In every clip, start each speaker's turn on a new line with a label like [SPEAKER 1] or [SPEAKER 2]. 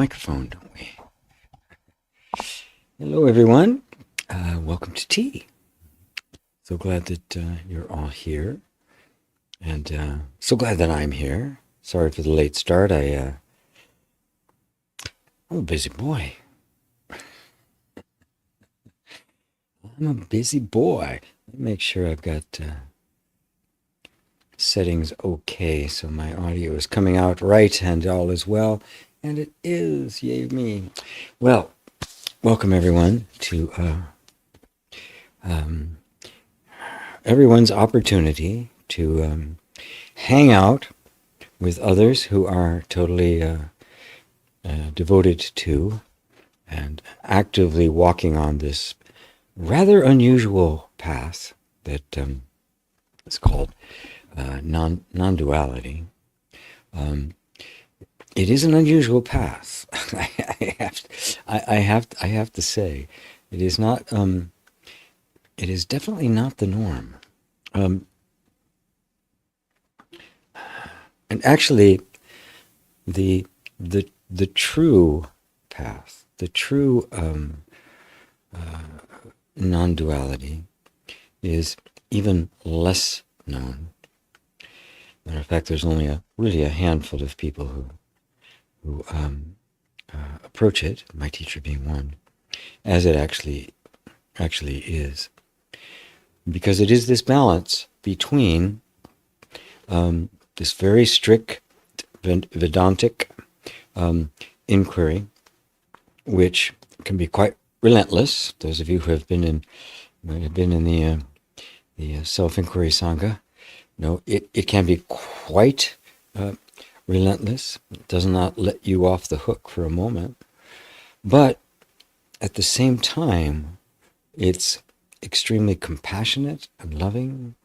[SPEAKER 1] microphone, don't we? Hello, everyone. Welcome to tea. So glad that you're all here, and so glad that I'm here. Sorry for the late start. I'm a busy boy. I'm a busy boy. Let me make sure I've got settings okay, so my audio is coming out right and all is well. And it is, yay me. Well, welcome everyone to everyone's opportunity to hang out with others who are totally devoted to and actively walking on this rather unusual path that is called non-duality. It is an unusual path. I have to say, it is not. It is definitely not the norm. And actually, the true path, the true non-duality, is even less known. Matter of fact, there's only really a handful of people who approach it, my teacher being one, as it actually is. Because it is this balance between this very strict Vedantic inquiry, which can be quite relentless. Those of you who have been in the self-inquiry Sangha know it can be quite relentless. It does not let you off the hook for a moment. But at the same time, it's extremely compassionate and loving.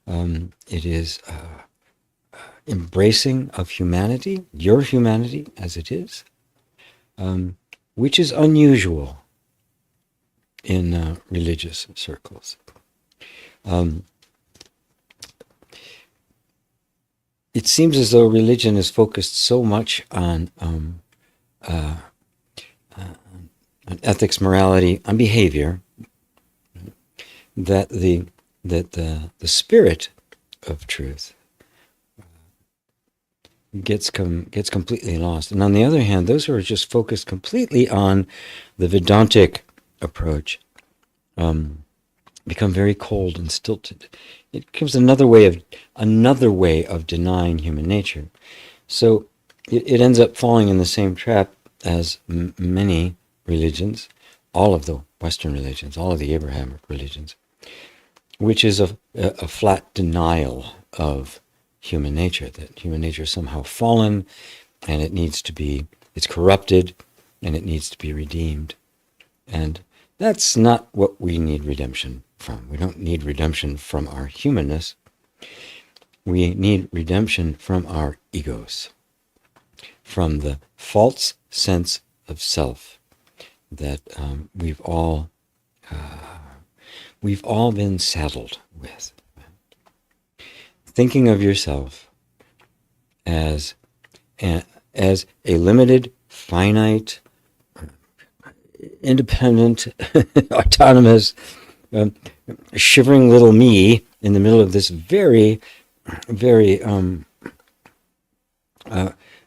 [SPEAKER 1] It is embracing of humanity, your humanity as it is, which is unusual in religious circles. It seems as though religion is focused so much on ethics, morality, on behavior, that the spirit of truth gets completely lost. And on the other hand, those who are just focused completely on the Vedantic approach become very cold and stilted. It becomes another way of denying human nature. So it ends up falling in the same trap as many religions, all of the Western religions, all of the Abrahamic religions, which is a flat denial of human nature, that human nature is somehow fallen and it's corrupted and it needs to be redeemed. And that's not what we need redemption from. We don't need redemption from our humanness. We need redemption from our egos, from the false sense of self that we've all been saddled with. Thinking of yourself as a limited, finite, independent, autonomous, shivering little me in the middle of this very, very,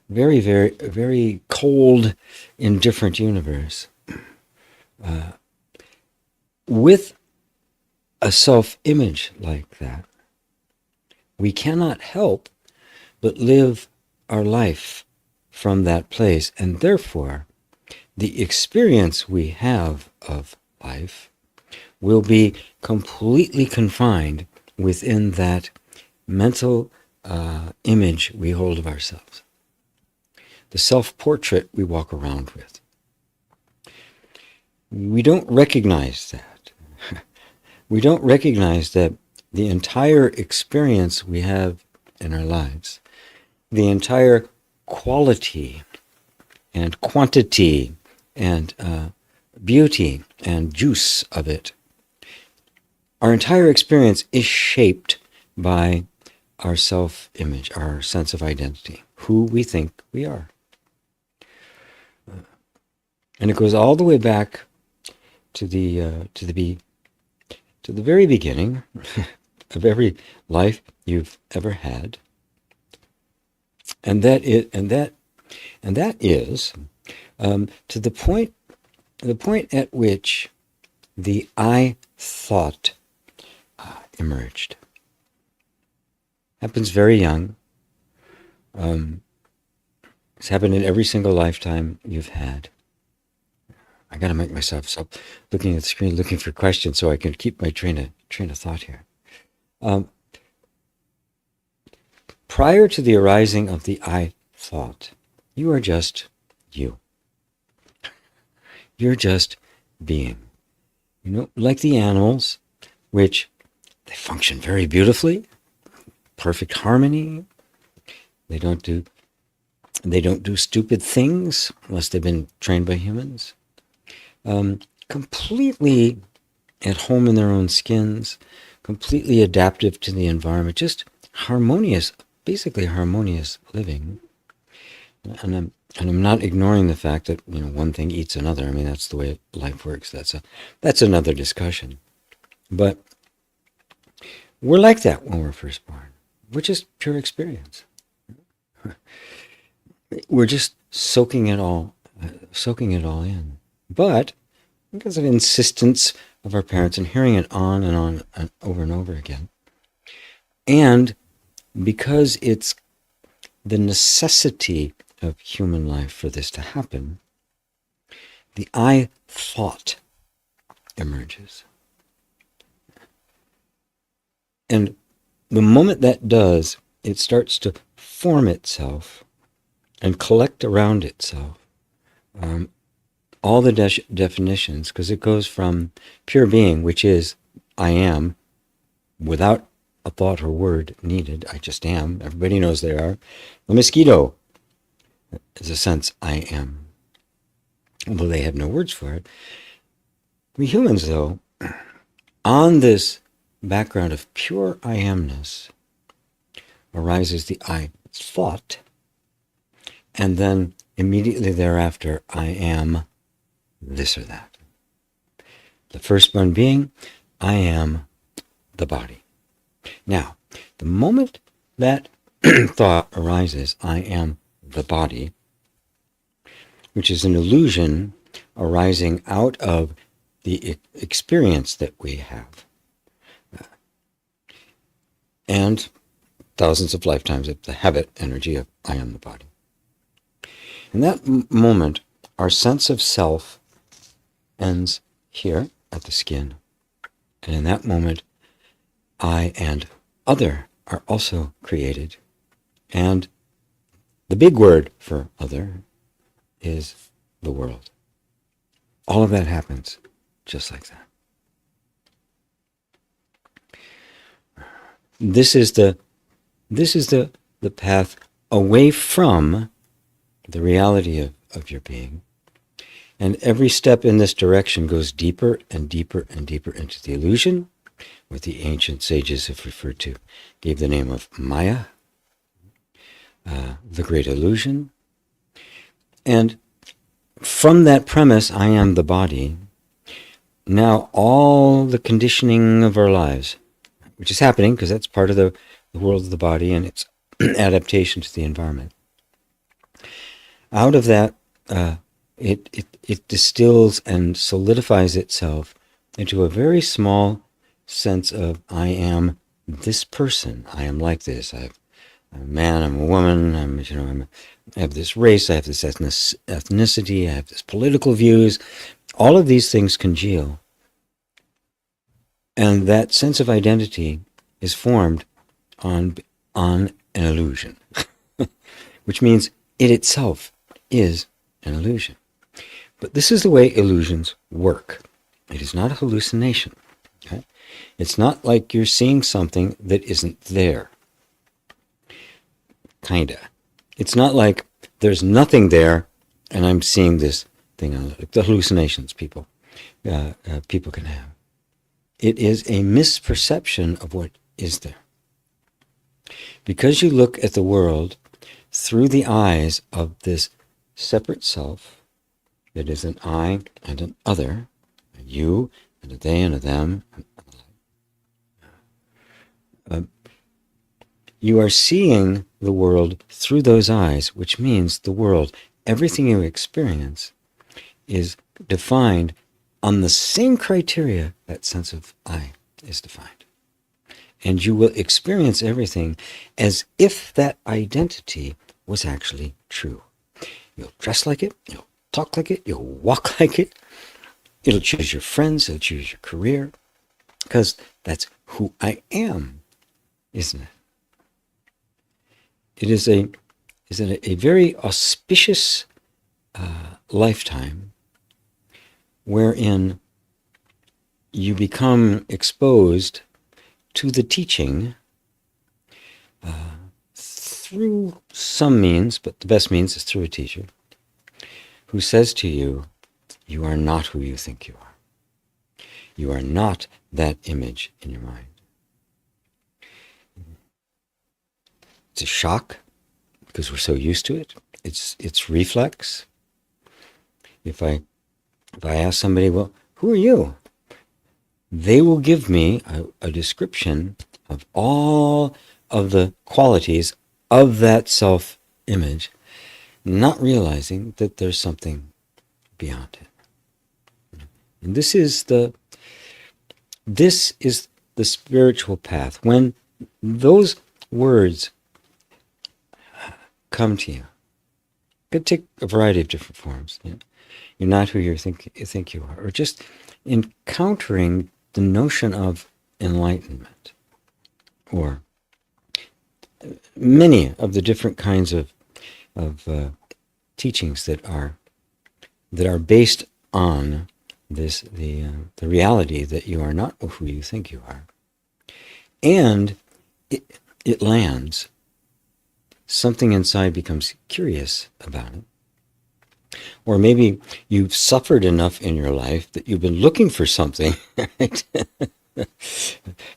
[SPEAKER 1] very cold, indifferent universe. With a self-image like that, we cannot help but live our life from that place, and therefore the experience we have of life will be completely confined within that mental image we hold of ourselves, the self-portrait we walk around with. We don't recognize that. We don't recognize that the entire experience we have in our lives, the entire quality and quantity and beauty and juice of it, our entire experience is shaped by our self-image, our sense of identity, who we think we are. And it goes all the way back to the very beginning of every life you've ever had, and that is to the point at which the I thought emerged. Happens very young. It's happened in every single lifetime you've had. I got to make myself stop looking at the screen, looking for questions, so I can keep my train of thought here. Prior to the arising of the I thought, you are just you. You're just being. You know, like the animals, which they function very beautifully, perfect harmony. They don't do stupid things unless they've been trained by humans. Completely at home in their own skins, completely adaptive to the environment, just harmonious, basically harmonious living. And I'm not ignoring the fact that, you know, one thing eats another. I mean, that's the way life works. That's another discussion. But we're like that when we're first born. We're just pure experience. We're just soaking it all in. But because of insistence of our parents and hearing it on and over and over again, and because it's the necessity of human life for this to happen, the I thought emerges. And the moment that does, it starts to form itself and collect around itself all the definitions, because it goes from pure being, which is I am, without a thought or word needed. I just am. Everybody knows they are. The mosquito is a sense I am, although they have no words for it. We humans, though, on this background of pure I amness, arises the I thought, and then immediately thereafter, I am this or that. The first one being, I am the body. Now, the moment that thought arises, I am the body, which is an illusion arising out of the experience that we have, and thousands of lifetimes of the habit energy of I am the body. In that moment, our sense of self ends here at the skin. And in that moment, I and other are also created. And the big word for other is the world. All of that happens just like that. This is the path away from the reality of your being. And every step in this direction goes deeper and deeper and deeper into the illusion, what the ancient sages have referred to, gave the name of Maya, the great illusion. And from that premise, I am the body, now all the conditioning of our lives, which is happening because that's part of the world of the body and its adaptation to the environment. Out of that, it distills and solidifies itself into a very small sense of I am this person. I am like this. I'm a man. I'm a woman. I have this race. I have this ethnicity. I have this political views. All of these things congeal, and that sense of identity is formed on an illusion, which means it itself is an illusion. But this is the way illusions work. It is not a hallucination. Okay? It's not like you're seeing something that isn't there. Kinda. It's not like there's nothing there and I'm seeing this thing, like the hallucinations people can have. It is a misperception of what is there. Because you look at the world through the eyes of this separate self, That is an I and an other, a you and a they and a them. You are seeing the world through those eyes, which means the world, everything you experience, is defined on the same criteria that sense of I is defined. And you will experience everything as if that identity was actually true. You'll dress like it, you'll talk like it, you'll walk like it, it'll choose your friends, it'll choose your career, because that's who I am, isn't it? It is a very auspicious lifetime wherein you become exposed to the teaching through some means, but the best means is through a teacher who says to you, you are not who you think you are. You are not that image in your mind. It's a shock because we're so used to it. It's reflex. If I ask somebody, well, who are you? They will give me a description of all of the qualities of that self-image, not realizing that there's something beyond it. And this is the spiritual path. When those words come to you, it could take a variety of different forms. You know? You're not who you think you are, or just encountering the notion of enlightenment, or many of the different kinds of teachings that are based on the reality that you are not who you think you are, and it lands. Something inside becomes curious about it. Or maybe you've suffered enough in your life that you've been looking for something, right?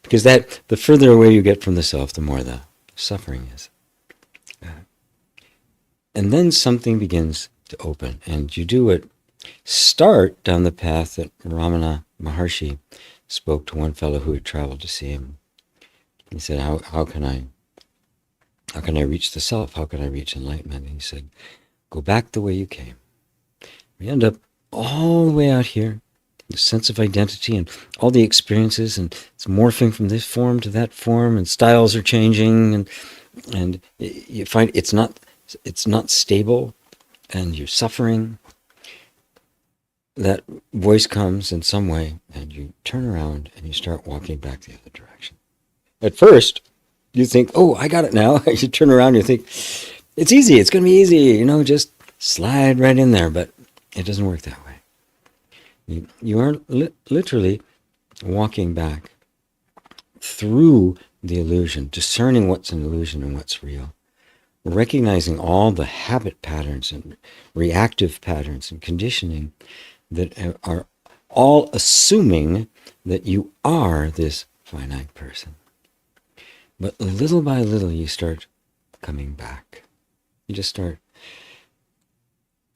[SPEAKER 1] Because the further away you get from the self, the more the suffering is. And then something begins to open, and you do it. Start down the path that Ramana Maharshi spoke to one fellow who had traveled to see him. He said, how can I reach the self? How can I reach enlightenment? And he said, go back the way you came. We end up all the way out here, the sense of identity and all the experiences, and it's morphing from this form to that form, and styles are changing, and you find it's not stable, and you're suffering. That voice comes in some way, and you turn around and you start walking back the other direction. At first, you think, oh, I got it now. You turn around and you think, it's easy, it's going to be easy, just slide right in there. But it doesn't work that way. You are literally walking back through the illusion, discerning what's an illusion and what's real, recognizing all the habit patterns and reactive patterns and conditioning that are all assuming that you are this finite person. But little by little, you start coming back. You just start,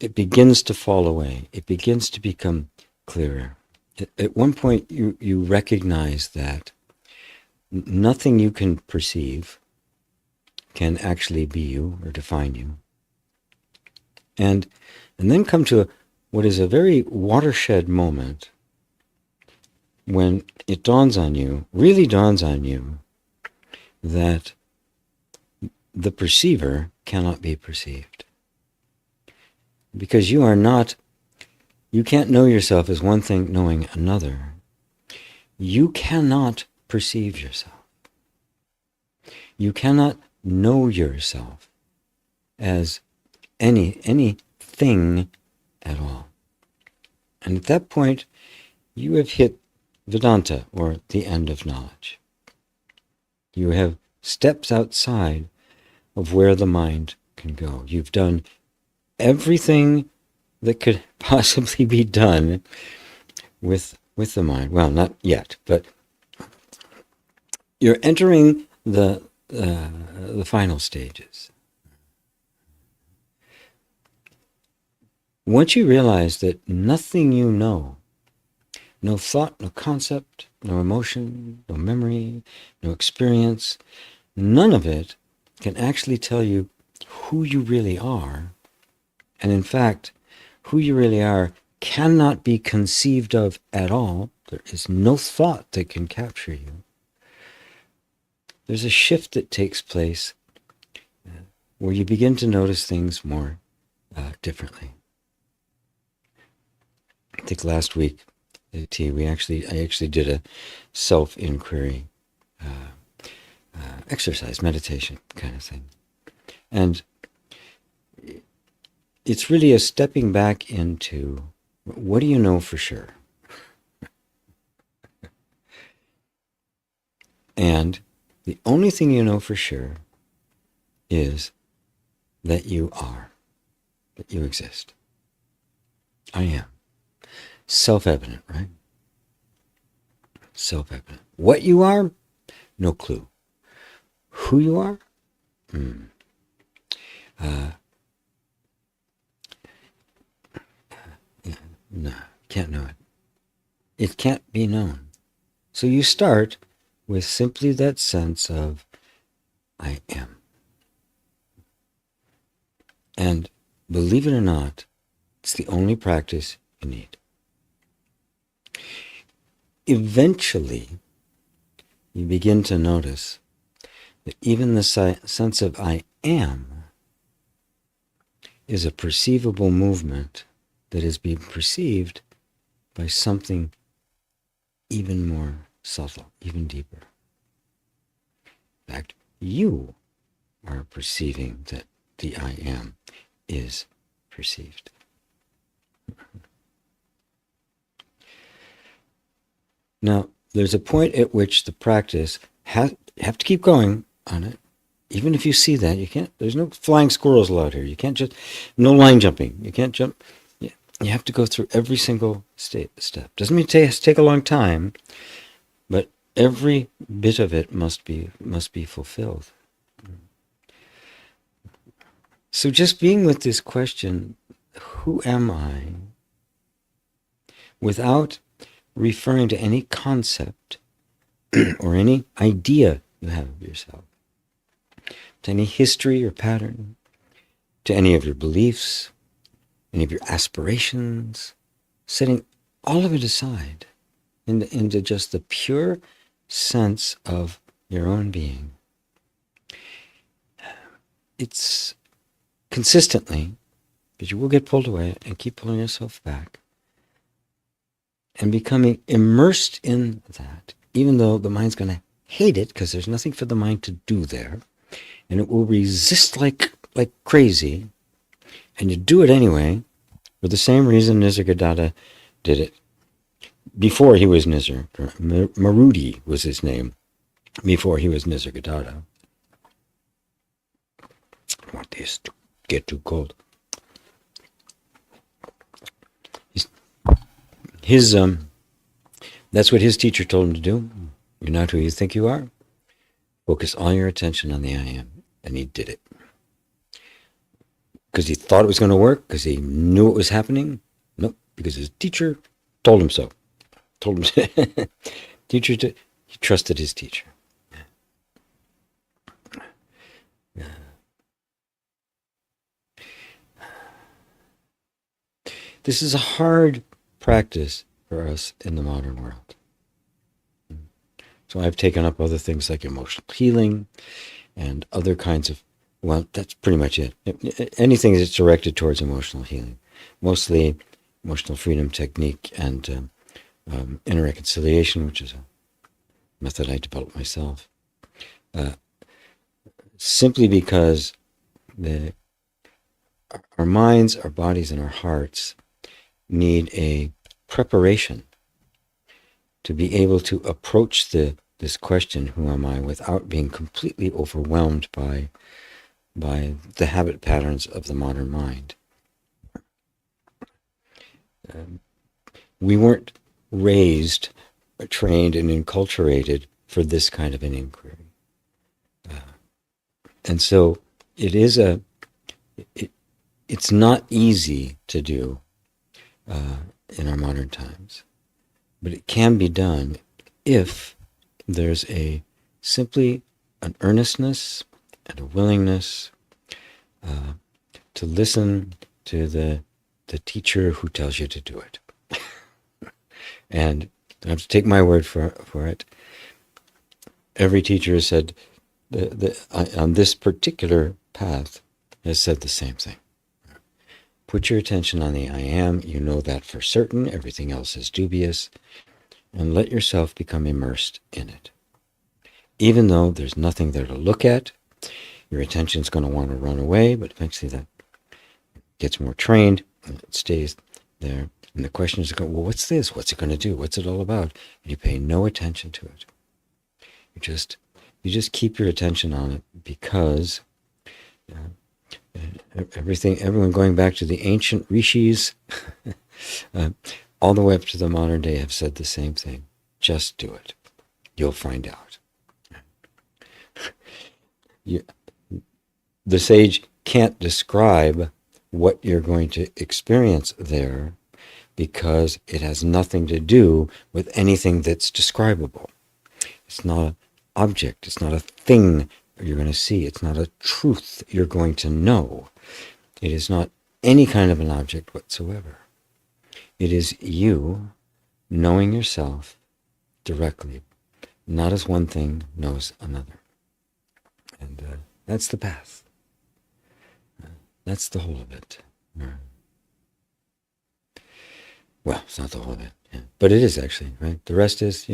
[SPEAKER 1] it begins to fall away. It begins to become clearer. At one point, you recognize that nothing you can perceive can actually be you or define you. And then come to what is a very watershed moment when it dawns on you, really dawns on you, that the perceiver cannot be perceived. Because you can't know yourself as one thing knowing another. You cannot perceive yourself. You cannot know yourself as anything at all. And at that point, you have hit Vedanta, or the end of knowledge. You have steps outside of where the mind can go. You've done everything that could possibly be done with the mind. Well, not yet, but you're entering the final stages. once you realize that nothing you know, no thought, no concept, no emotion, no memory, no experience, none of it can actually tell you who you really are. And in fact, who you really are cannot be conceived of at all. There is no thought that can capture you. There's a shift that takes place where you begin to notice things more differently. I think last week at T, I actually did a self-inquiry exercise, meditation kind of thing. And it's really a stepping back into, what do you know for sure? And the only thing you know for sure is that you are, that you exist. I am. Self-evident, right? Self-evident. What you are? No clue. Who you are? No, can't know it. It can't be known. So you start with simply that sense of, I am. And believe it or not, it's the only practice you need. Eventually, you begin to notice that even the sense of I am is a perceivable movement that is being perceived by something even more subtle, even deeper. In fact, you are perceiving that the I am is perceived. Now, there's a point at which the practice have to keep going on it. Even if you see that, you can't, there's no flying squirrels allowed here. You can't just, no line jumping. You can't jump. You have to go through every single step. Doesn't mean it has to take a long time, but every bit of it must be fulfilled. So just being with this question, who am I, without referring to any concept or any idea you have of yourself, to any history or pattern, to any of your beliefs, any of your aspirations, setting all of it aside into just the pure sense of your own being. It's consistently, because you will get pulled away and keep pulling yourself back, and becoming immersed in that, even though the mind's going to hate it, because there's nothing for the mind to do there, and it will resist like crazy, and you do it anyway, for the same reason Nisargadatta did it before he was Nisar. Marudi was his name before he was Nisargadatta. I want this to get too cold. That's what his teacher told him to do. You're not who you think you are. Focus all your attention on the I am. And he did it. Because he thought it was going to work? Because he knew it was happening? Nope. Because his teacher told him so. Told him to. He trusted his teacher. This is a hard practice for us in the modern world. So I've taken up other things like emotional healing and other kinds of, well, that's pretty much it. Anything that's directed towards emotional healing. Mostly emotional freedom technique and inner reconciliation, which is a method I developed myself. Simply because our minds, our bodies, and our hearts need a preparation to be able to approach this question, who am I, without being completely overwhelmed by the habit patterns of the modern mind. We weren't raised, trained, and enculturated for this kind of an inquiry. And so it is it's not easy to do in our modern times, but it can be done if there's simply an earnestness and a willingness to listen to the teacher who tells you to do it. And you don't have to take my word for it. Every teacher has said, on this particular path, has said the same thing. Put your attention on the I am. You know that for certain. Everything else is dubious. And let yourself become immersed in it. Even though there's nothing there to look at, your attention's going to want to run away, but eventually that gets more trained and it stays there. And the question is, well, what's this? What's it going to do? What's it all about? And you pay no attention to it. You just keep your attention on it because everyone going back to the ancient rishis, all the way up to the modern day have said the same thing. Just do it. You'll find out. The sage can't describe what you're going to experience there because it has nothing to do with anything that's describable. It's not an object. It's not a thing you're going to see. It's not a truth you're going to know. It is not any kind of an object whatsoever. It is you knowing yourself directly, not as one thing knows another. And that's the path. That's the whole of it. Well, it's not the whole of it, yeah. But it is actually, right? The rest is,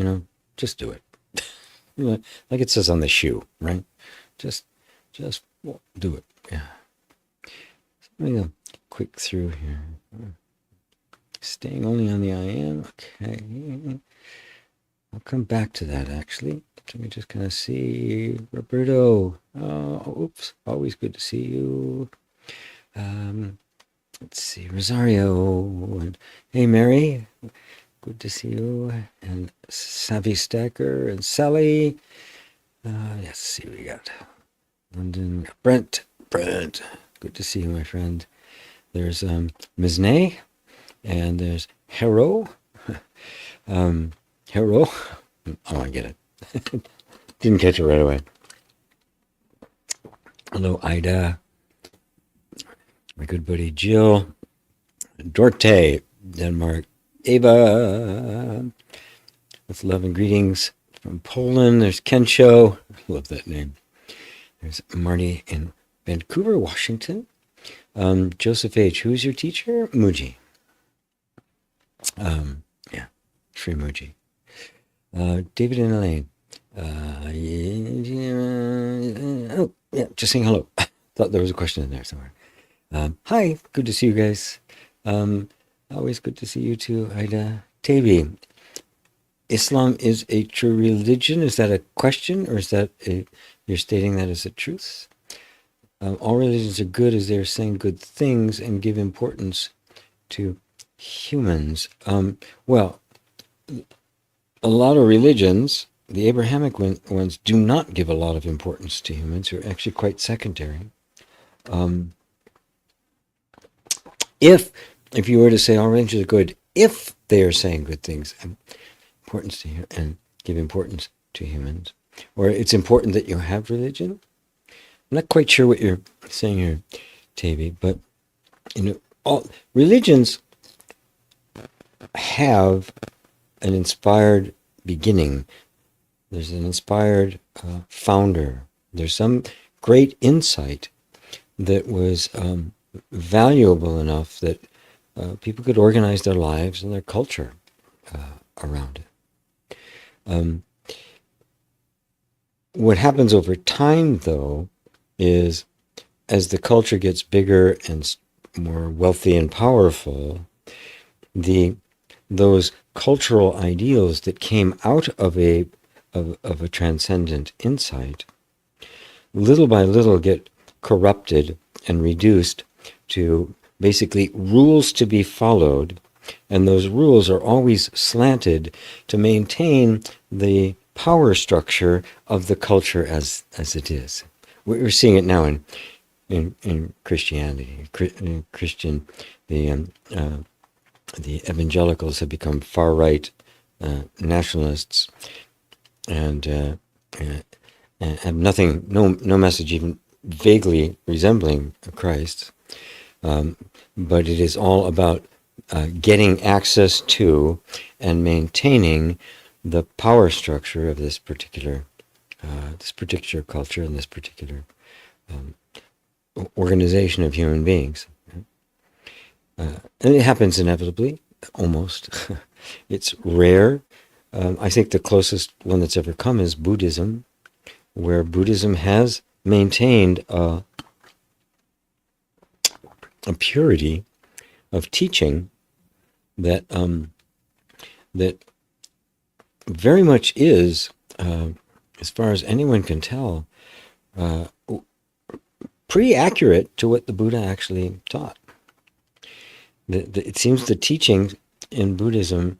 [SPEAKER 1] just do it. Like it says on the shoe, right? Just do it, yeah. Let me go quick through here. Staying only on the I am, okay. I'll come back to that, actually. Let me just kind of see. Roberto, oops, always good to see you. Let's see, Rosario, and hey, Mary, good to see you. And Savvy Stacker and Sally. Let's see, we got London, Brent, good to see you, my friend. There's Ms. Nay, and there's Hero. Hero. Oh, I get it. Didn't catch it right away. Hello, Ida. My good buddy Jill. Dorte, Denmark. Ava. With love and greetings from Poland. There's Kensho. Love that name. There's Marty in Vancouver, Washington. Joseph H. Who's your teacher? Muji. Yeah, Sri Muji. David and Elaine. Oh, yeah, just saying hello. Thought there was a question in there somewhere. Hi, good to see you guys. Always good to see you too, Ida. Tavi, Islam is a true religion. Is that a question, or is that you're stating that as a truth? All religions are good as they're saying good things and give importance to humans. Well, a lot of religions, the Abrahamic ones, do not give a lot of importance to humans, who are actually quite secondary. If you were to say all religions are good, if they are saying good things and importance to and give importance to humans, or it's important that you have religion. I'm not quite sure what you're saying here, Tavi, but all religions have an inspired beginning. There's an inspired founder. There's some great insight that was valuable enough that people could organize their lives and their culture around it. What happens over time, though, is as the culture gets bigger and more wealthy and powerful, those cultural ideals that came out of a transcendent insight, little by little get corrupted and reduced to basically rules to be followed, and those rules are always slanted to maintain the power structure of the culture as it is. We're seeing it now in in Christianity. In Christian, the evangelicals have become far right nationalists, and have nothing, no message even vaguely resembling Christ. But it is all about getting access to and maintaining the power structure of this particular culture and this particular organization of human beings. And it happens inevitably, almost. It's rare. I think the closest one that's ever come is Buddhism, where Buddhism has maintained a purity of teaching that that very much is, as far as anyone can tell, pretty accurate to what the Buddha actually taught. It seems the teachings in Buddhism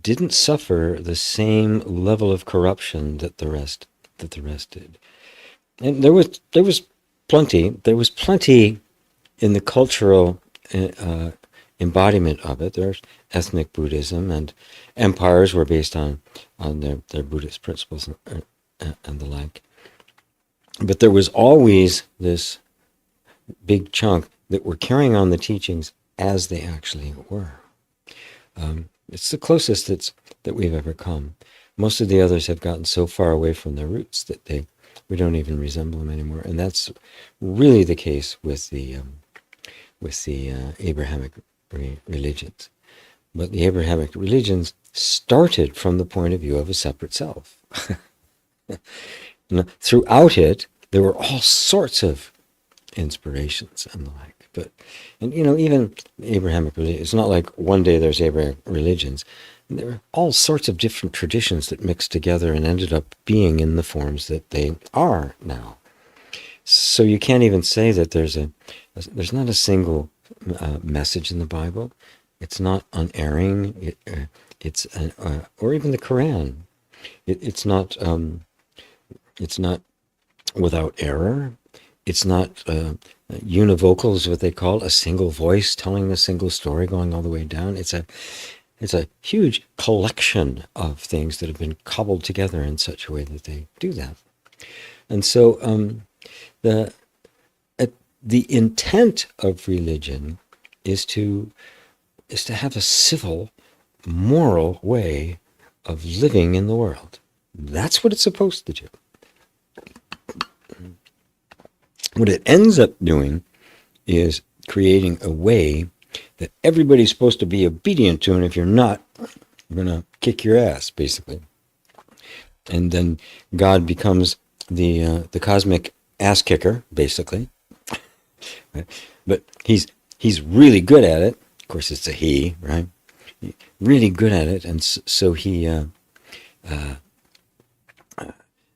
[SPEAKER 1] didn't suffer the same level of corruption that the rest did. And there was plenty in the cultural embodiment of it. There's ethnic Buddhism, and empires were based on their Buddhist principles and the like. But there was always this big chunk that were carrying on the teachings as they actually were. It's the closest that we've ever come. Most of the others have gotten so far away from their roots that we don't even resemble them anymore, and that's really the case with the Abrahamic religions. But the Abrahamic religions started from the point of view of a separate self. Throughout it, there were all sorts of inspirations and the like. And even Abrahamic religion, it's not like one day there's Abrahamic religions. There were all sorts of different traditions that mixed together and ended up being in the forms that they are now. So you can't even say that there's not a single message in the Bible. It's not unerring. Or even the Quran. It's not without error. It's not univocal, is what they call, a single voice telling a single story going all the way down. It's a huge collection of things that have been cobbled together in such a way that they do that. And so the intent of religion is to have a civil, moral way of living in the world. That's what it's supposed to do. What it ends up doing is creating a way that everybody's supposed to be obedient to, and if you're not, you're going to kick your ass, basically. And then God becomes the cosmic ass kicker, basically. But he's really good at it. Of course, it's a he, right? Really good at it, and so he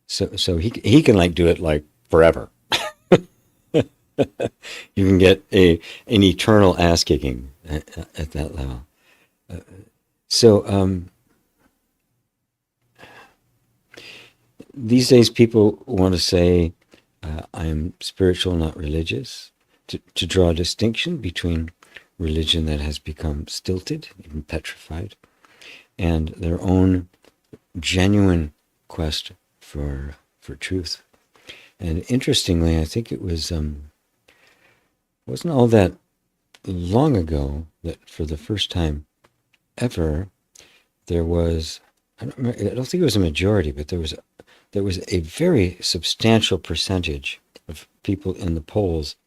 [SPEAKER 1] he can like do it like forever. You can get an eternal ass kicking at that level. These days people want to say, I'm spiritual, not religious, to draw a distinction between religion that has become stilted, even petrified, and their own genuine quest for truth. And interestingly, I think it was wasn't all that long ago that for the first time ever there was, I don't think it was a majority, but there was a very substantial percentage of people in the polls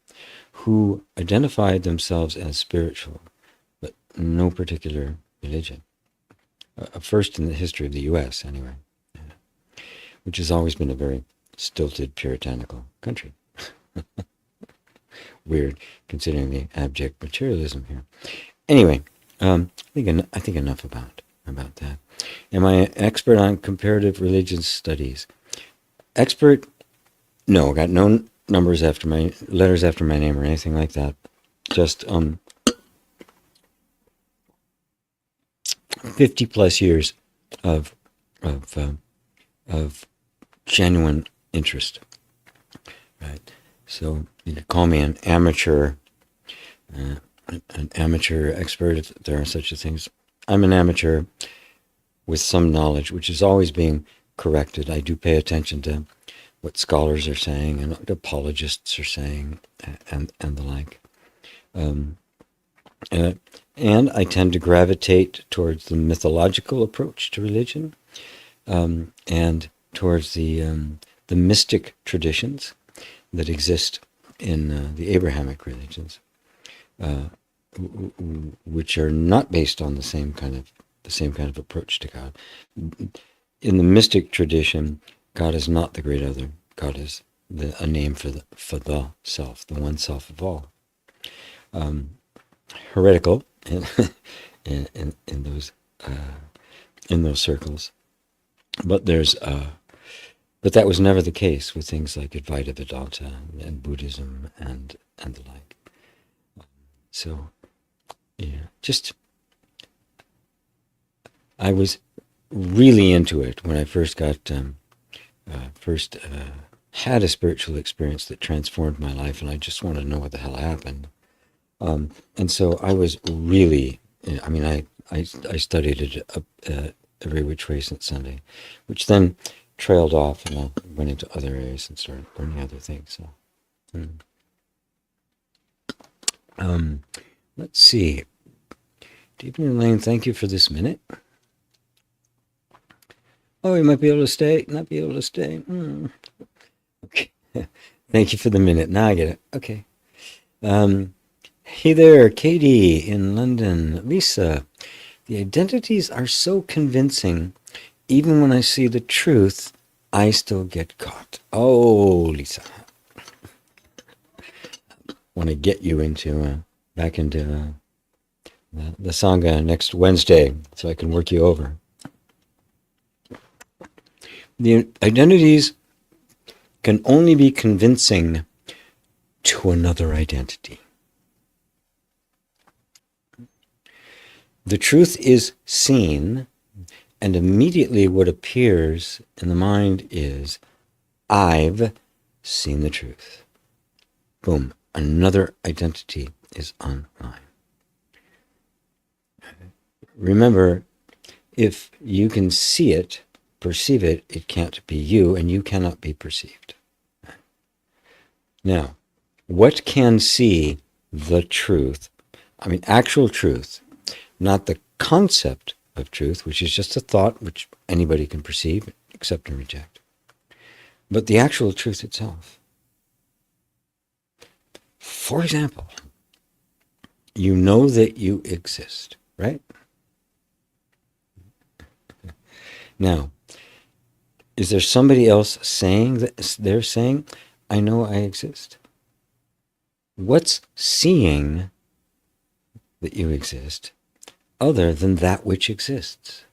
[SPEAKER 1] who identified themselves as spiritual, but no particular religion. A first in the history of the U.S. anyway, which has always been a very stilted, puritanical country. Weird, considering the abject materialism here. Anyway, I think enough about that. Am I an expert on comparative religion studies? Expert? No, I got no letters after my name or anything like that. Just 50 plus years of genuine interest. Right. So you could call me an amateur expert, if there are such a things. I'm an amateur with some knowledge, which is always being corrected. I do pay attention to what scholars are saying and what apologists are saying, and the like. And I tend to gravitate towards the mythological approach to religion, and towards the mystic traditions that exist in the Abrahamic religions, which are not based on the same kind of approach to God. In the mystic tradition, God is not the great other. God is a name for the self, the one self of all. Heretical in those circles, but that was never the case with things like Advaita Vedanta and Buddhism and the like. So, yeah, I was really into it when I first had a spiritual experience that transformed my life, and I just wanted to know what the hell happened. And so I was really, I studied it every which way since Sunday, which then trailed off, and I went into other areas and started learning other things. So, let's see. Deepening Lane, thank you for this minute. Oh, you might be able to stay, not be able to stay. Okay. Thank you for the minute. Now I get it. Okay. Hey there, Katie in London. Lisa, the identities are so convincing. Even when I see the truth, I still get caught. Oh, Lisa. Want to get you back into the Sangha next Wednesday so I can work you over. The identities can only be convincing to another identity. The truth is seen, and immediately what appears in the mind is, I've seen the truth. Boom, another identity is online. Remember, if you can see it, perceive it, it can't be you, and you cannot be perceived. Now, what can see the truth? Actual truth, not the concept of truth, which is just a thought which anybody can perceive, accept and reject, but the actual truth itself. For example, you know that you exist, right? Now, is there somebody else saying that they're saying, I know I exist? What's seeing that you exist other than that which exists?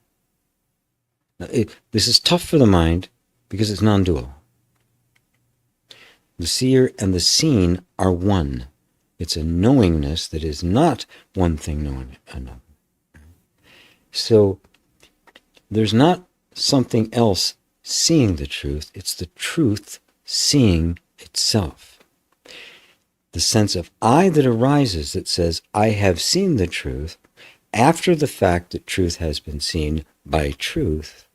[SPEAKER 1] Now, this is tough for the mind because it's non-dual. The seer and the seen are one. It's a knowingness that is not one thing knowing another. So there's not something else seeing the truth, it's the truth seeing itself. The sense of I that arises that says, I have seen the truth, after the fact that truth has been seen by truth,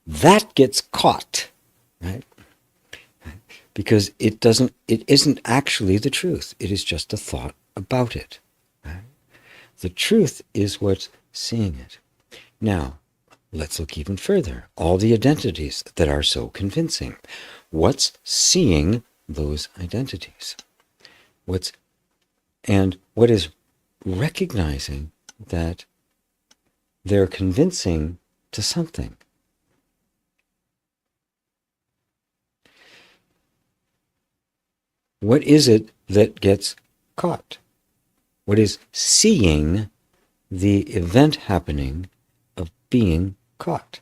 [SPEAKER 1] that gets caught, right? Because it isn't actually the truth. It is just a thought about it. Right? The truth is what's seeing it. Now, let's look even further. All the identities that are so convincing. What's seeing those identities? What is recognizing that they're convincing to something? What is it that gets caught? What is seeing the event happening of being caught?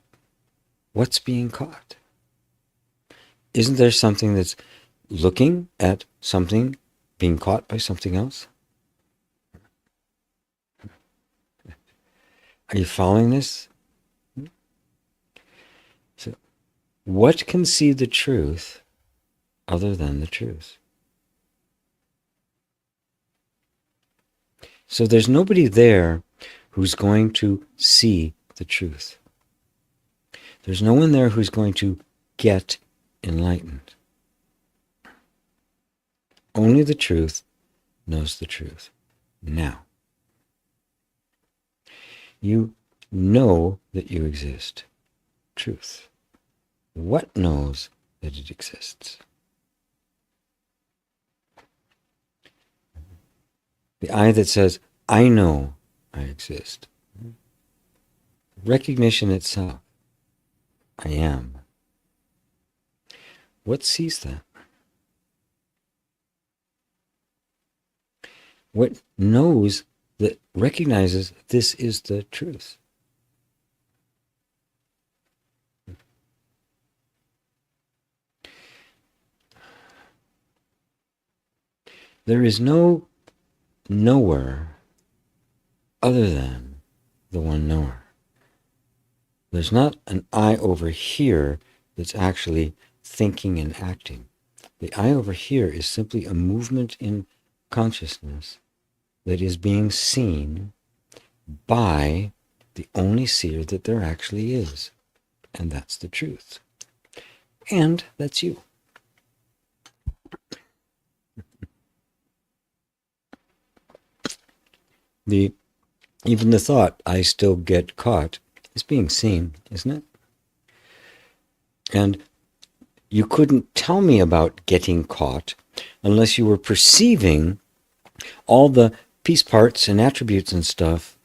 [SPEAKER 1] What's being caught? Isn't there something that's looking at something being caught by something else? Are you following this? So, what can see the truth other than the truth? So there's nobody there who's going to see the truth. There's no one there who's going to get enlightened. Only the truth knows the truth. Now, you know that you exist. Truth. What knows that it exists? The I that says, I know I exist. Recognition itself. I am. What sees that? What knows that recognizes this is the truth? There is no knower other than the one knower. There's not an I over here that's actually thinking and acting. The I over here is simply a movement in consciousness that is being seen by the only seer that there actually is. And that's the truth. And that's you. Even the thought, I still get caught, is being seen, isn't it? And you couldn't tell me about getting caught unless you were perceiving all the piece parts and attributes and stuff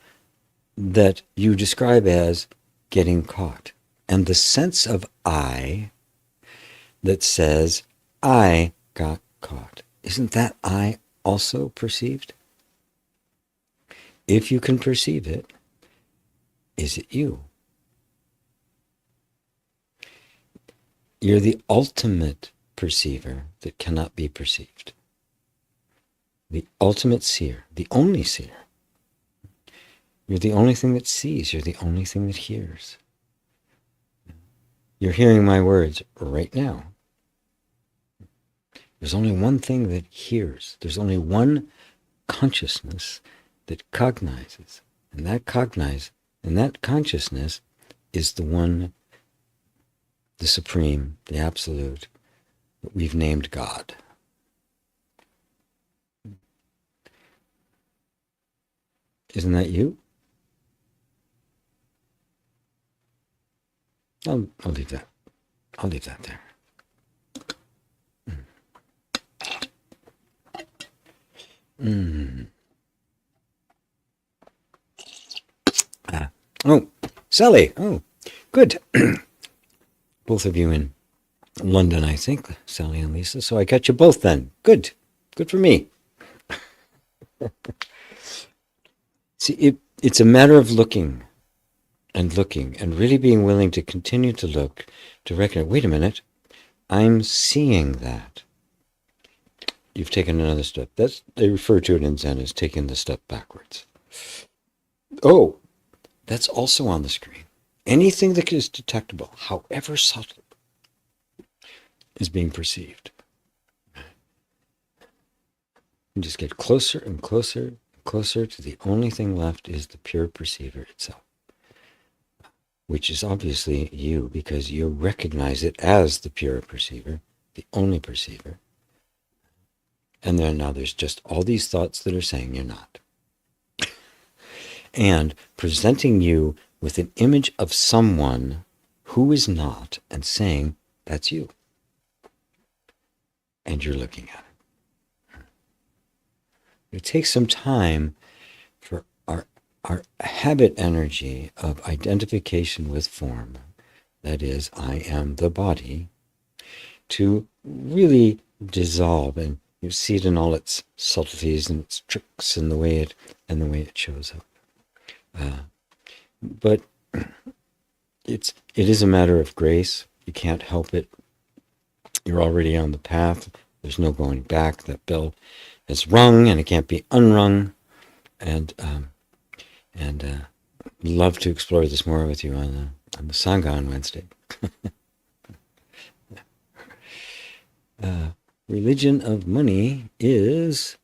[SPEAKER 1] that you describe as getting caught. And the sense of I that says, I got caught. Isn't that I also perceived? If you can perceive it, is it you? You're the ultimate perceiver that cannot be perceived. The ultimate seer, the only seer. You're the only thing that sees. You're the only thing that hears. You're hearing my words right now. There's only one thing that hears. There's only one consciousness that cognizes. And that consciousness is the one, the supreme, the absolute, that we've named God. Isn't that you? I'll leave that. I'll leave that there. Oh, Sally. Oh, good. Both of you in London, I think, Sally and Lisa. So I got you both then. Good. Good for me. See, it's a matter of looking and really being willing to continue to look, to recognize, wait a minute, I'm seeing that. You've taken another step. They refer to it in Zen as taking the step backwards. Oh, that's also on the screen. Anything that is detectable, however subtle, is being perceived. You just get closer and closer and closer to the only thing left is the pure perceiver itself, which is obviously you, because you recognize it as the pure perceiver, the only perceiver. And then now there's just all these thoughts that are saying you're not. And presenting you with an image of someone who is not and saying, that's you. And you're looking at it. It takes some time for our habit energy of identification with form, that is, I am the body, to really dissolve, and you see it in all its subtleties and its tricks and the way it shows up. But it is a matter of grace. You can't help it. You're already on the path. There's no going back. That bell is rung and it can't be unrung. And love to explore this more with you on the Sangha on Wednesday. Religion of money is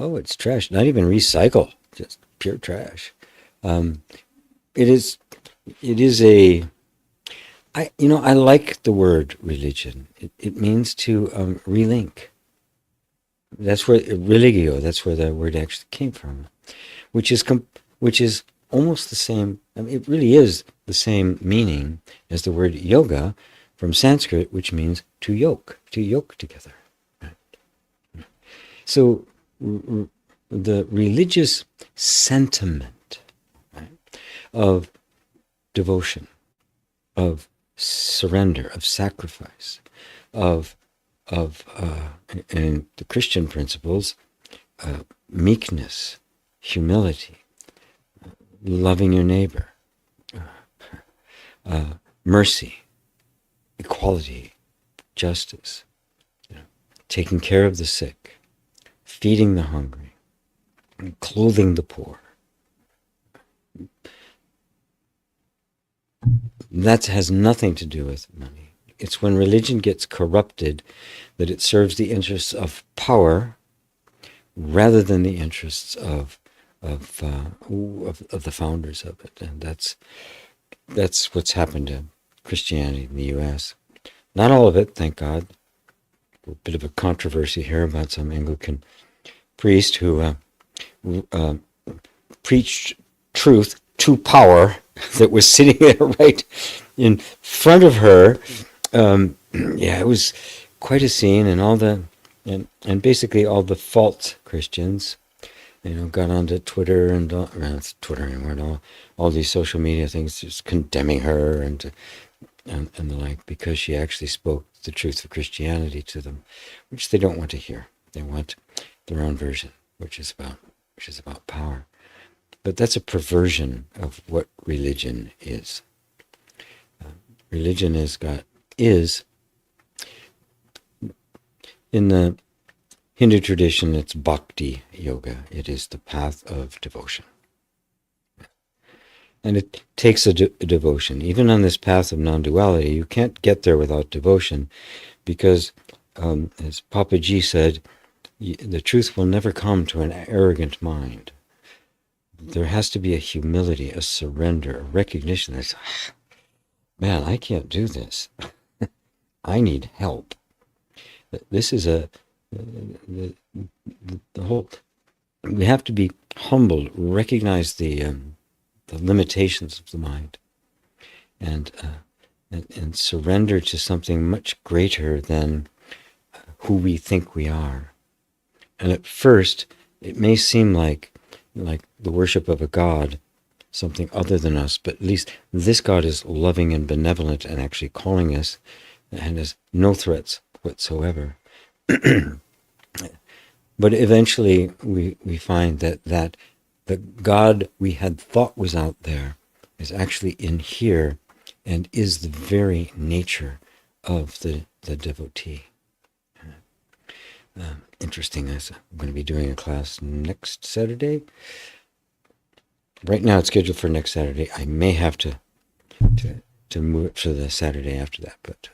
[SPEAKER 1] Oh, it's trash. Not even recycle. Just pure trash. Um, it is. It is a. I like the word religion. It means to relink. That's where religio. That's where the word actually came from, which is which is almost the same. I mean, it really is the same meaning as the word yoga from Sanskrit, which means to yoke together. Right? So the religious sentiment, right, of devotion, of surrender, of sacrifice, of and the Christian principles, meekness, humility, loving your neighbor, mercy, equality, justice, taking care of the sick, feeding the hungry, clothing the poor. That has nothing to do with money. It's when religion gets corrupted that it serves the interests of power rather than the interests of the founders of it, and that's what's happened to Christianity in the U.S. Not all of it, thank God. A bit of a controversy here about some Anglican priest who preached truth to power that was sitting there right in front of her. Yeah, it was quite a scene, and and basically all the false Christians, got onto Twitter and not Twitter anymore, and all these social media things, just condemning her and the like, because she actually spoke the truth of Christianity to them, which they don't want to hear. They want their own version, which is about power. But that's a perversion of what religion is. Religion is in the Hindu tradition, it's bhakti yoga. It is the path of devotion. And it takes a devotion. Even on this path of non-duality, you can't get there without devotion, because, as Papaji said, the truth will never come to an arrogant mind. There has to be a humility, a surrender, a recognition that, man, I can't do this. I need help. This is the whole. We have to be humbled, recognize the limitations of the mind, and surrender to something much greater than who we think we are. And at first, it may seem like the worship of a god, something other than us, but at least this God is loving and benevolent and actually calling us, and has no threats whatsoever. But eventually we find that the God we had thought was out there is actually in here and is the very nature of the devotee. Interesting. I'm going to be doing a class next Saturday. Right now it's scheduled for next Saturday. I may have to move it to the Saturday after that. But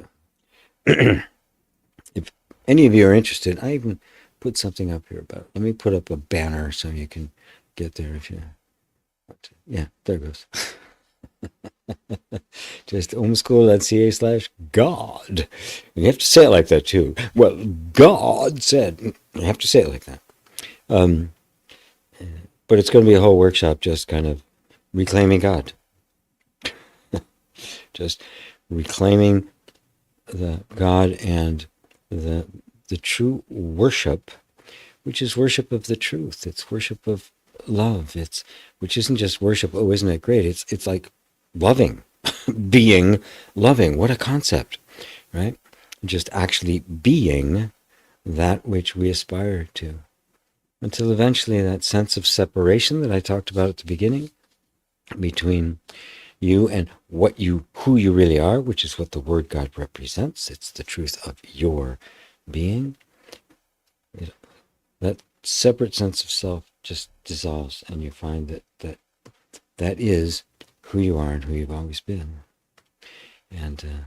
[SPEAKER 1] if any of you are interested, I even put something up here about it. Let me put up a banner so you can get there if you want to. Yeah, there it goes. Just omschool.ca/God. And you have to say it like that too. Well, God said. You have to say it like that. But it's going to be a whole workshop just kind of reclaiming God. Just reclaiming the God and the true worship, which is worship of the truth. It's worship of love. Which isn't just worship. Oh, isn't it great? It's like loving, being loving. What a concept, right? Just actually being that which we aspire to, until eventually that sense of separation that I talked about at the beginning between you and who you really are, which is what the word God represents. It's the truth of your being. That separate sense of self just dissolves, and you find that is who you are and who you've always been. And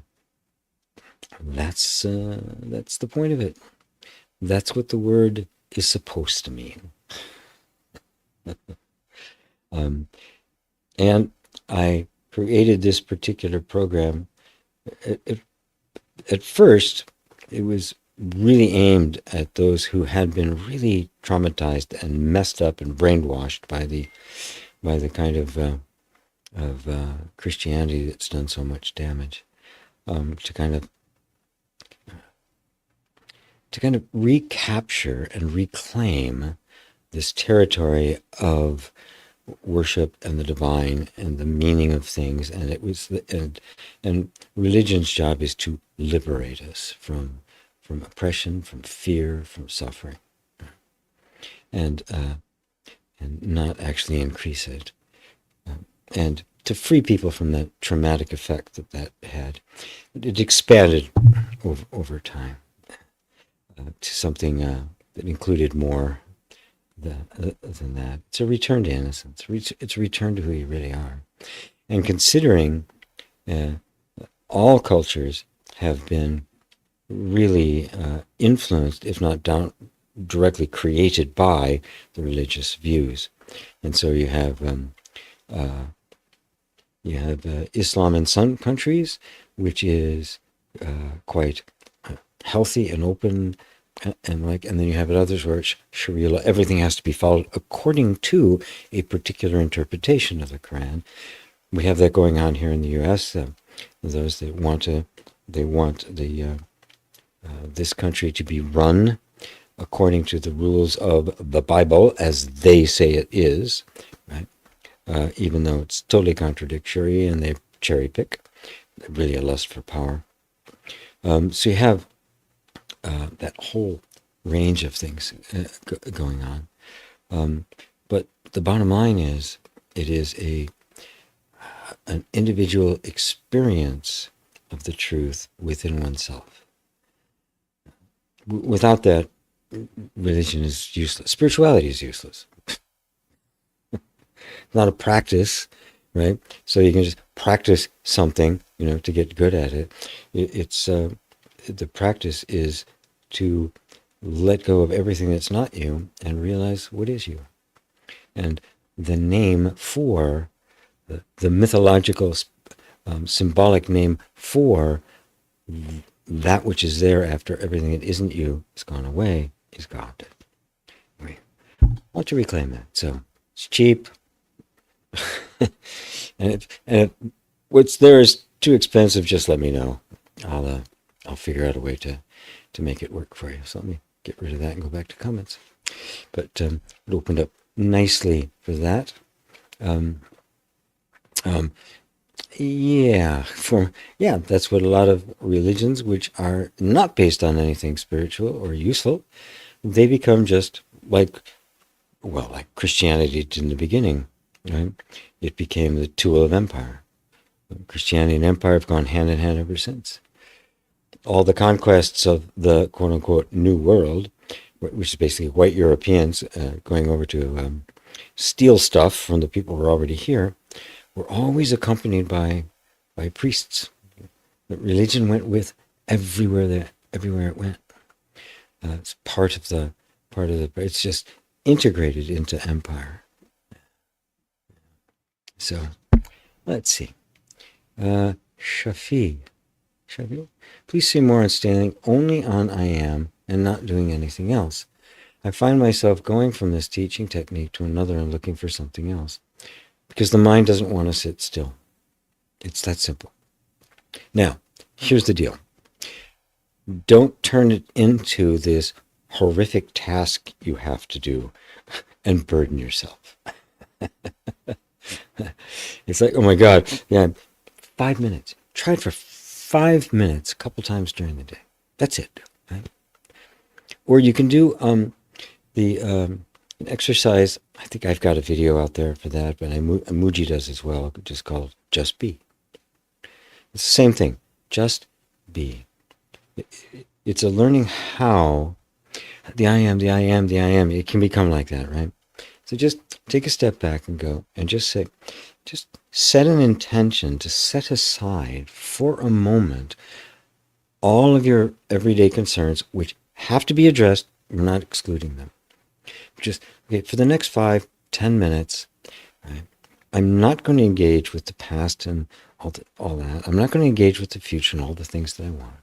[SPEAKER 1] that's the point of it. That's what the word is supposed to mean. Um, and I created this particular program. At first, it was really aimed at those who had been really traumatized and messed up and brainwashed by the kind of Christianity that's done so much damage. To kind of recapture and reclaim this territory of worship and the divine and the meaning of things, and it was and religion's job is to liberate us from oppression, from fear, from suffering, and not actually increase it, and to free people from that traumatic effect that had. It expanded over time to something that included more than that. It's a return to innocence. It's a return to who you really are. And considering all cultures have been really influenced, if not directly created by the religious views. And so you have Islam in some countries, which is quite healthy and open, and then you have it others where it's Sharia law. Everything has to be followed according to a particular interpretation of the Quran. We have that going on here in the U.S. Those that want this country to be run according to the rules of the Bible as they say it is, right? Even though it's totally contradictory and they cherry pick, really a lust for power. So you have that whole range of things going on. But the bottom line is, it is an individual experience of the truth within oneself. Without that, religion is useless. Spirituality is useless. Not a practice, right? So you can just practice something, to get good at it. It's the practice is to let go of everything that's not you and realize what is you. And the name for the mythological, symbolic name for that which is there after everything that isn't you has gone away is God. We want to reclaim that. So it's cheap. and if what's there is too expensive, just let me know. I'll figure out a way to make it work for you. So let me get rid of that and go back to comments. But it opened up nicely for that. That's what a lot of religions, which are not based on anything spiritual or useful, they become just like Christianity did in the beginning, right? It became the tool of empire. Christianity and empire have gone hand in hand ever since. All the conquests of the quote-unquote New World, which is basically white Europeans going over to steal stuff from the people who were already here, were always accompanied by priests. The religion went with everywhere it went. It's part of the. It's just integrated into empire. So, let's see. Shafi, please say more on standing only on I am and not doing anything else. I find myself going from this teaching technique to another and looking for something else. Because the mind doesn't want to sit still. It's that simple. Now, here's the deal. Don't turn it into this horrific task you have to do and burden yourself. It's like, oh my God, 5 minutes. Try it for 5 minutes a couple times during the day. That's it. Right? Or you can do an exercise. I think I've got a video out there for that, but Muji does as well, just called Just Be. It's the same thing. Just be. It's a learning how the I am, it can become like that, right? So just take a step back and go and just set an intention to set aside for a moment all of your everyday concerns, which have to be addressed. We're not excluding them. Just okay, for the next 5-10 minutes, right, I'm not going to engage with the past and all that. I'm not going to engage with the future and all the things that I want.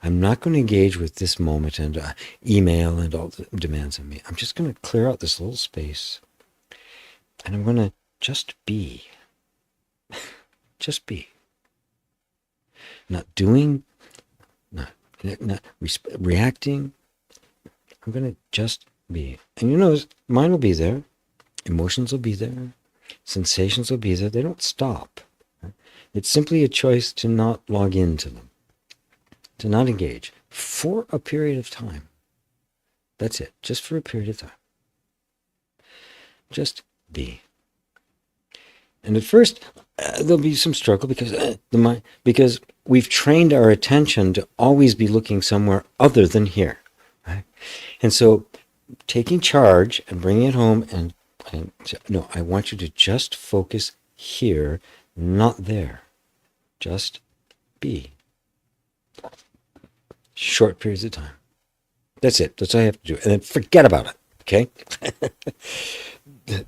[SPEAKER 1] I'm not going to engage with this moment and email and all the demands of me. I'm just going to clear out this little space, and I'm going to just be. Just be. Not doing, not reacting. I'm going to just be. And you know, mind will be there. Emotions will be there. Sensations will be there. They don't stop. Right? It's simply a choice to not log into them, to not engage for a period of time. That's it. Just for a period of time. Just be. And at first, there'll be some struggle because we've trained our attention to always be looking somewhere other than here. Right? And so taking charge and bringing it home and no, I want you to just focus here, not there. Just be. Short periods of time. That's it. That's all I have to do. And then forget about it. Okay?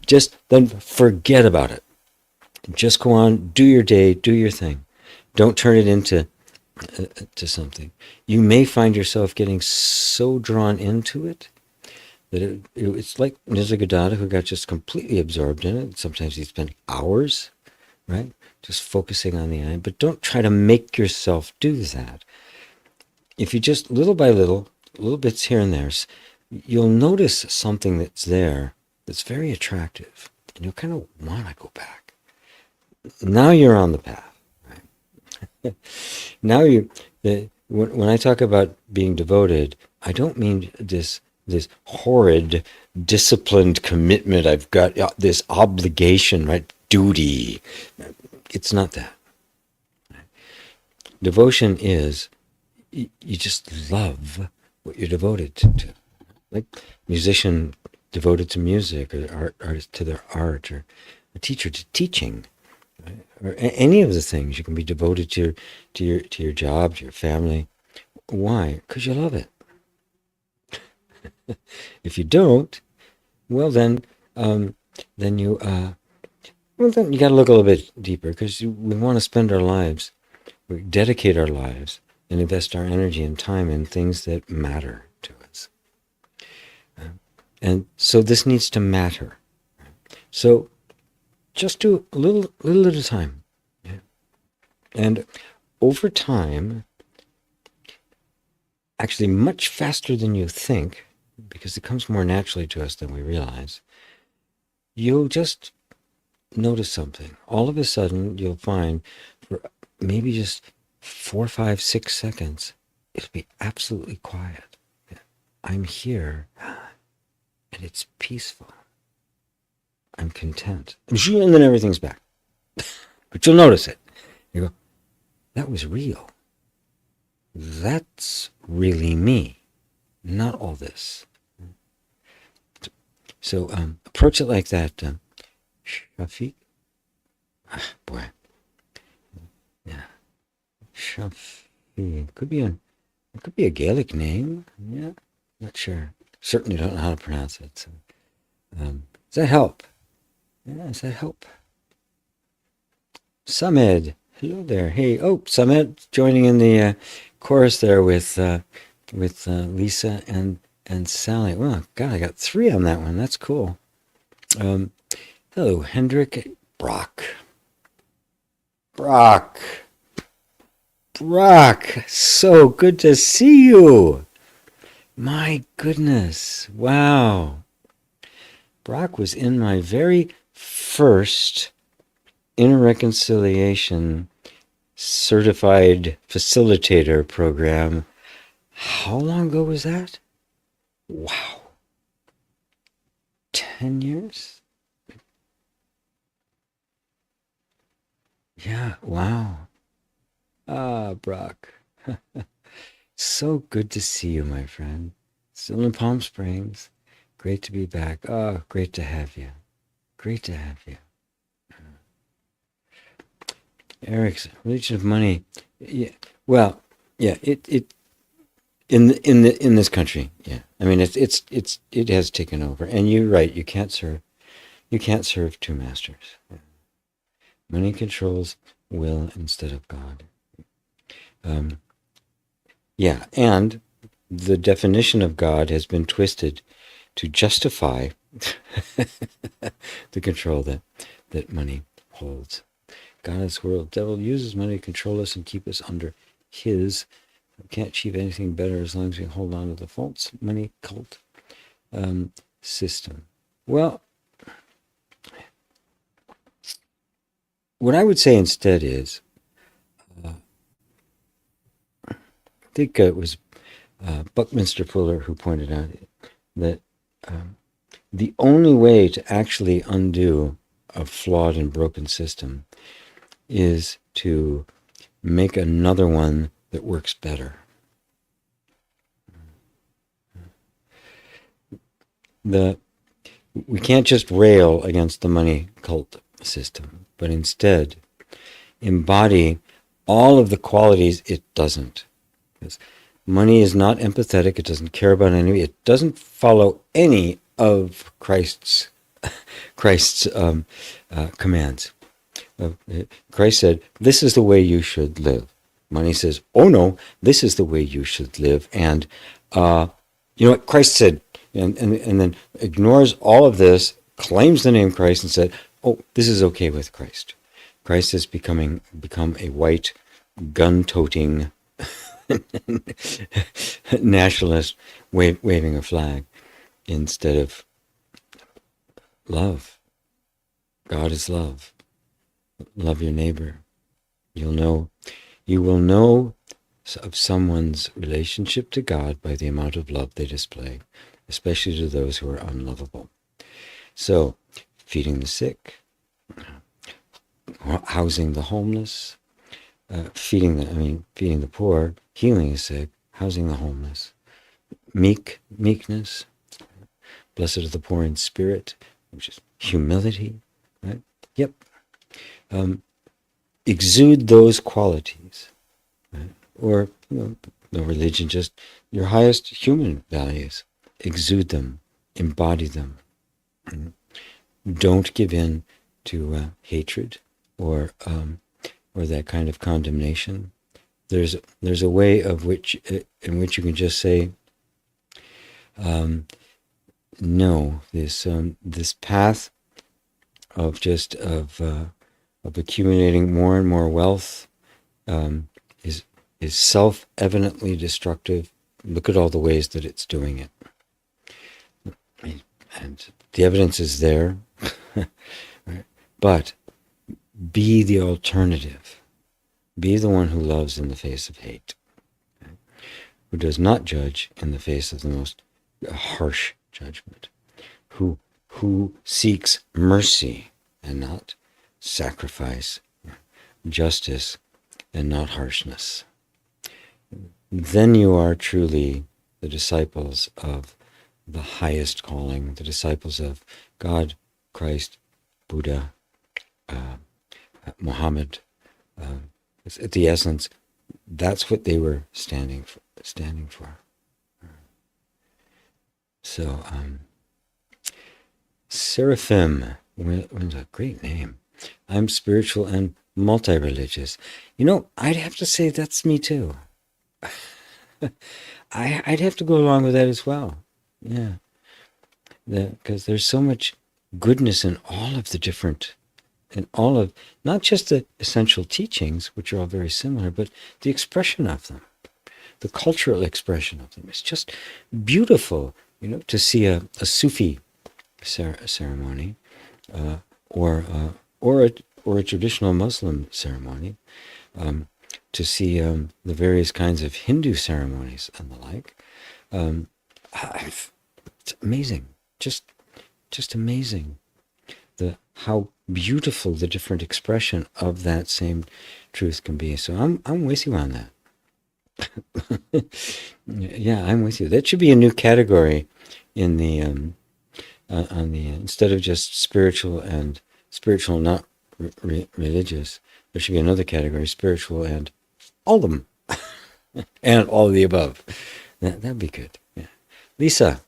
[SPEAKER 1] Just then forget about it. Just go on, do your day, do your thing. Don't turn it into something. You may find yourself getting so drawn into it that it's like Nisargadatta, who got just completely absorbed in it. Sometimes he spent hours, right, just focusing on the eye. But don't try to make yourself do that. If you just, little by little bits here and there, you'll notice something that's there that's very attractive. And you'll kind of want to go back. Now you're on the path. Right? Now when I talk about being devoted, I don't mean this horrid, disciplined commitment. I've got this obligation, right? Duty. It's not that. Devotion is you just love what you're devoted to. Like musician devoted to music, or artist to their art, or a teacher to teaching, right? Or any of the things. You can be devoted to your job, to your family. Why? Because you love it. If you don't, well then you then you got to look a little bit deeper, because we want to spend our lives, we dedicate our lives, and invest our energy and time in things that matter to us. And so this needs to matter. So just do a little at a time. Yeah. And over time, actually much faster than you think, because it comes more naturally to us than we realize, you'll just notice something. All of a sudden, you'll find for maybe just 4, 5, 6 seconds, it'll be absolutely quiet. I'm here, and it's peaceful. I'm content. And then everything's back. But you'll notice it. You go, that was real. That's really me, not all this. So approach it like that. Shafiq? Boy. Yeah. Shafiq. Could be a Gaelic name. Yeah. Not sure. Certainly don't know how to pronounce it. So, does that help? Yeah, does that help? Samed. Hello there. Hey, Samed joining in the chorus there with Lisa and Sally. Well, God, I got 3 on that one. That's cool. Hello, Hendrik. Brock. So good to see you. My goodness. Wow. Brock was in my very first Inner Reconciliation Certified Facilitator program. How long ago was that? Wow. 10 years? Yeah, wow. Ah, Brock. So good to see you, my friend. Still in Palm Springs. Great to be back. Oh, great to have you. Great to have you. Eric's religion of money. Yeah. Well, yeah. It in this country. Yeah. I mean, it has taken over. And you're right. You can't serve two masters. Money controls will instead of God. Yeah, and the definition of God has been twisted to justify the control that money holds. God is the world. Devil uses money to control us and keep us under his. We can't achieve anything better as long as we hold on to the false money cult system. Well, what I would say instead is, I think it was Buckminster Fuller who pointed out that the only way to actually undo a flawed and broken system is to make another one that works better. We can't just rail against the money cult system, but instead embody all of the qualities it doesn't. Because money is not empathetic, it doesn't care about any, it doesn't follow any of Christ's commands. Christ said, this is the way you should live. Money says, oh no, this is the way you should live. And you know what Christ said, and then ignores all of this, claims the name Christ and said, oh, this is okay with Christ. Christ has become a white, gun-toting nationalist waving a flag instead of love. God is love. Love your neighbor. You will know of someone's relationship to God by the amount of love they display, especially to those who are unlovable. So, feeding the sick, housing the homeless, feeding the poor, healing the sick, housing the homeless, meekness, blessed are the poor in spirit, which is humility, right? Yep. Exude those qualities, right? Or no religion, just your highest human values. Exude them, embody them. Don't give in to hatred or that kind of condemnation. There's a way in which you can just say, no. This path of accumulating more and more wealth is self-evidently destructive. Look at all the ways that it's doing it. And the evidence is there. Right? But be the alternative. Be the one who loves in the face of hate. Okay? Who does not judge in the face of the most harsh judgment. Who seeks mercy and not sacrifice, justice and not harshness. Then you are truly the disciples of the highest calling, the disciples of God, Christ, Buddha, Muhammad. At the essence, that's what they were standing for. So, Seraphim, was a great name. I'm spiritual and multi-religious. I'd have to say that's me too. I'd have to go along with that as well. Yeah. Because there's so much goodness in all of the different, in all of, not just the essential teachings, which are all very similar, but the expression of them, the cultural expression of them. It's just beautiful, to see a Sufi ceremony, or a traditional Muslim ceremony, to see the various kinds of Hindu ceremonies and the like. It's amazing, just amazing, how beautiful the different expression of that same truth can be. So I'm with you on that. Yeah, I'm with you. That should be a new category in the instead of just spiritual not religious. There should be another category: spiritual and all of them, and all of the above. That'd be good. Yeah, Lisa,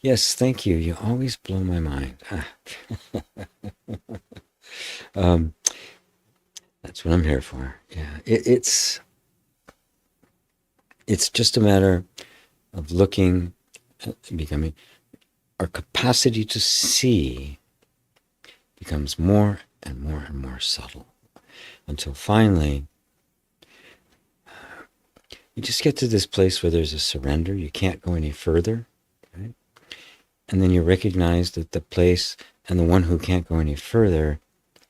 [SPEAKER 1] yes, thank you. You always blow my mind. Um, that's what I'm here for. Yeah, it's just a matter of looking, becoming, our capacity to see becomes more and more and more subtle until finally you just get to this place where there's a surrender. You can't go any further, right? And then you recognize that the place and the one who can't go any further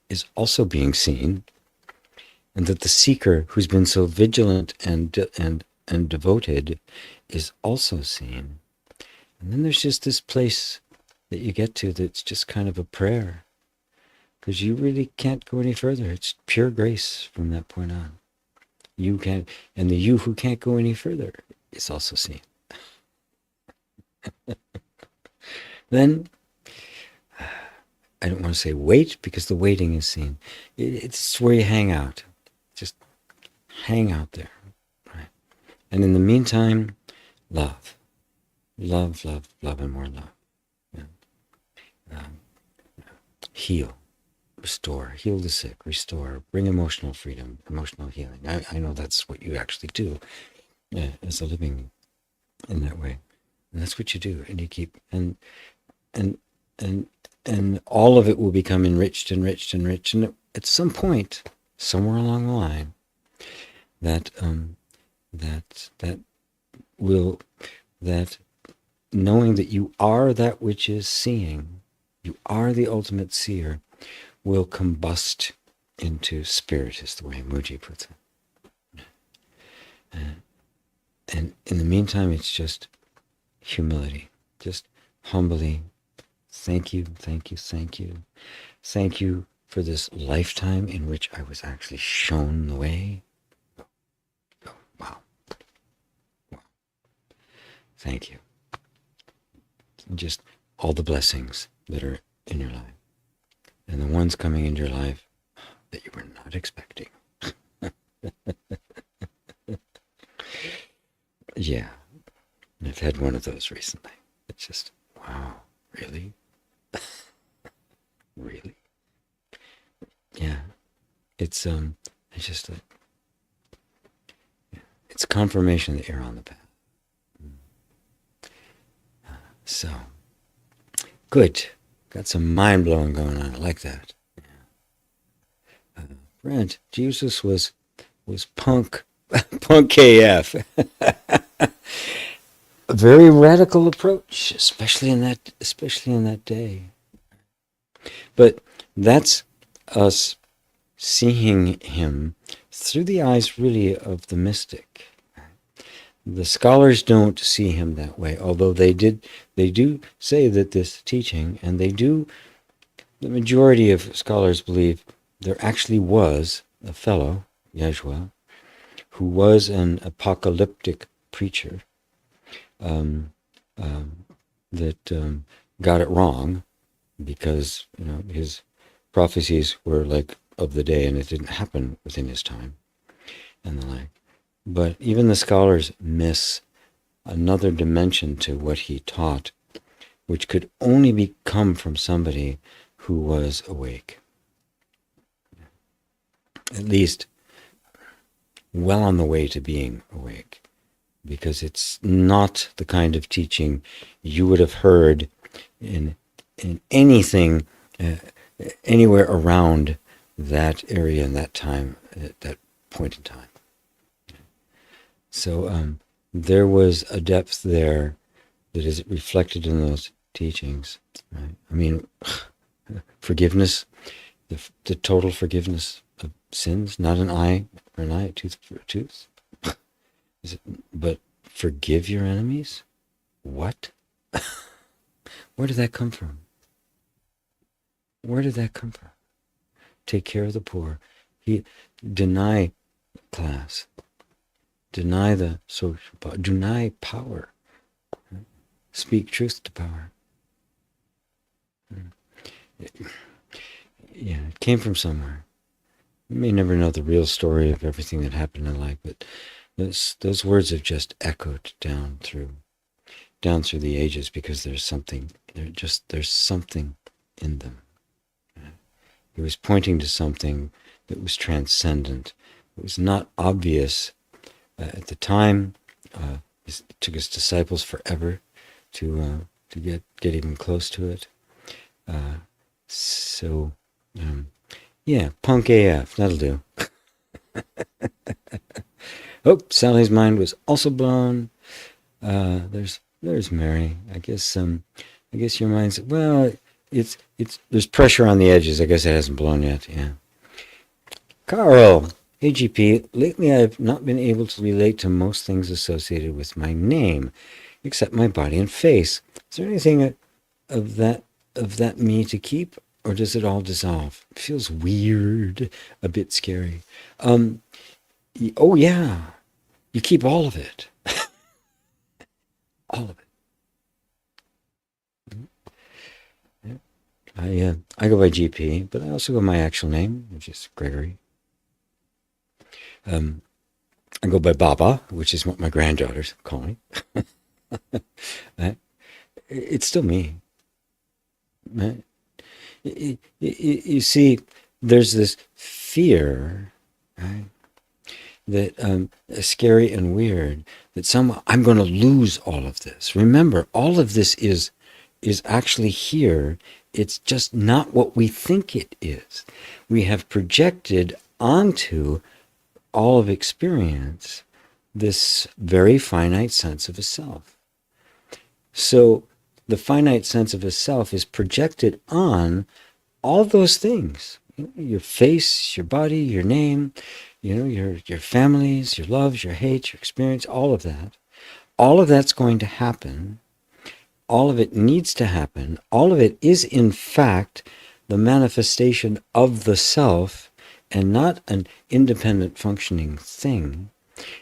[SPEAKER 1] is also being seen, and that the seeker who's been so vigilant and devoted is also seen. And then there's just this place that you get to that's just kind of a prayer, because you really can't go any further. It's pure grace from that point on. You can't, and the you who can't go any further is also seen. Then, I don't want to say wait, because the waiting is seen. It's where you hang out. Just hang out there. Right? And in the meantime, love. Love, love, love, and more love. Yeah. Um, heal. Restore, heal the sick, restore, bring emotional freedom, emotional healing. I know that's what you actually do as a living in that way. And that's what you do. And you keep, and all of it will become enriched, enriched, enriched. And at some point, somewhere along the line, that knowing that you are that which is seeing, you are the ultimate seer, will combust into spirit, is the way Muji puts it. And in the meantime, it's just humility. Just humbly, thank you, thank you, thank you. Thank you for this lifetime in which I was actually shown the way. Oh, wow. Wow. Thank you. And just all the blessings that are in your life. And the ones coming into your life that you were not expecting. Yeah, I've had one of those recently. It's just, wow, really? Really? Yeah, it's just it's confirmation that you're on the path. So, good. Got some mind blowing going on. I like that. Brent, Jesus was punk AF. A very radical approach, especially in that day. But that's us seeing him through the eyes really of the mystic. The scholars don't see him that way, although they do say that this teaching, and the majority of scholars believe there actually was a fellow, Yeshua, who was an apocalyptic preacher that got it wrong, because his prophecies were like of the day, and it didn't happen within his time, and the like. But even the scholars miss another dimension to what he taught, which could only come from somebody who was awake. At least well on the way to being awake. Because it's not the kind of teaching you would have heard in anything, anywhere around that area in that time, at that point in time. So there was a depth there that is reflected in those teachings. Right? I mean, forgiveness, the total forgiveness of sins, not an eye for an eye, a tooth for a tooth. But forgive your enemies? What? Where did that come from? Where did that come from? Take care of the poor. Deny class. Deny the social power. Deny power. Speak truth to power. Yeah, it came from somewhere. You may never know the real story of everything that happened in life, but those words have just echoed down through down through the ages because there's something, there's something in them. He was pointing to something that was transcendent. It was not obvious at the time. It took his disciples forever to get even close to it. Yeah, punk AF, that'll do. Oh, Sally's mind was also blown. There's Mary. I guess your mind's, well, it's there's pressure on the edges. I guess it hasn't blown yet. Yeah. Carl, hey GP. Lately, I've not been able to relate to most things associated with my name, except my body and face. Is there anything of that me to keep, or does it all dissolve? It feels weird, a bit scary. Oh yeah, you keep all of it. All of it. I go by GP, but I also go by my actual name, which is Gregory. I go by Baba, which is what my granddaughters call me. It's still me. You see, there's this fear, right? That scary and weird, that somehow I'm going to lose all of this. Remember, all of this is actually here. It's just not what we think it is. We have projected onto all of experience this very finite sense of a self. So the finite sense of a self is projected on all those things. Your face, your body, your name, your families, your loves, your hates, your experience, all of that. All of that's going to happen. All of it needs to happen. All of it is, in fact, the manifestation of the self and not an independent functioning thing.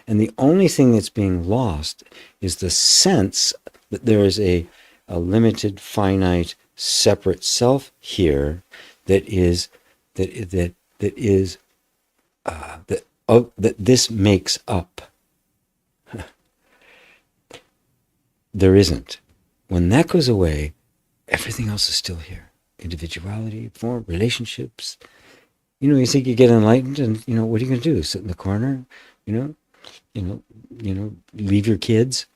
[SPEAKER 1] And the only thing that's being lost is the sense that there is a limited, finite, separate self here that this makes up. There isn't. When that goes away, everything else is still here. Individuality, form, relationships. You think you get enlightened, and what are you going to do? Sit in the corner? Leave your kids?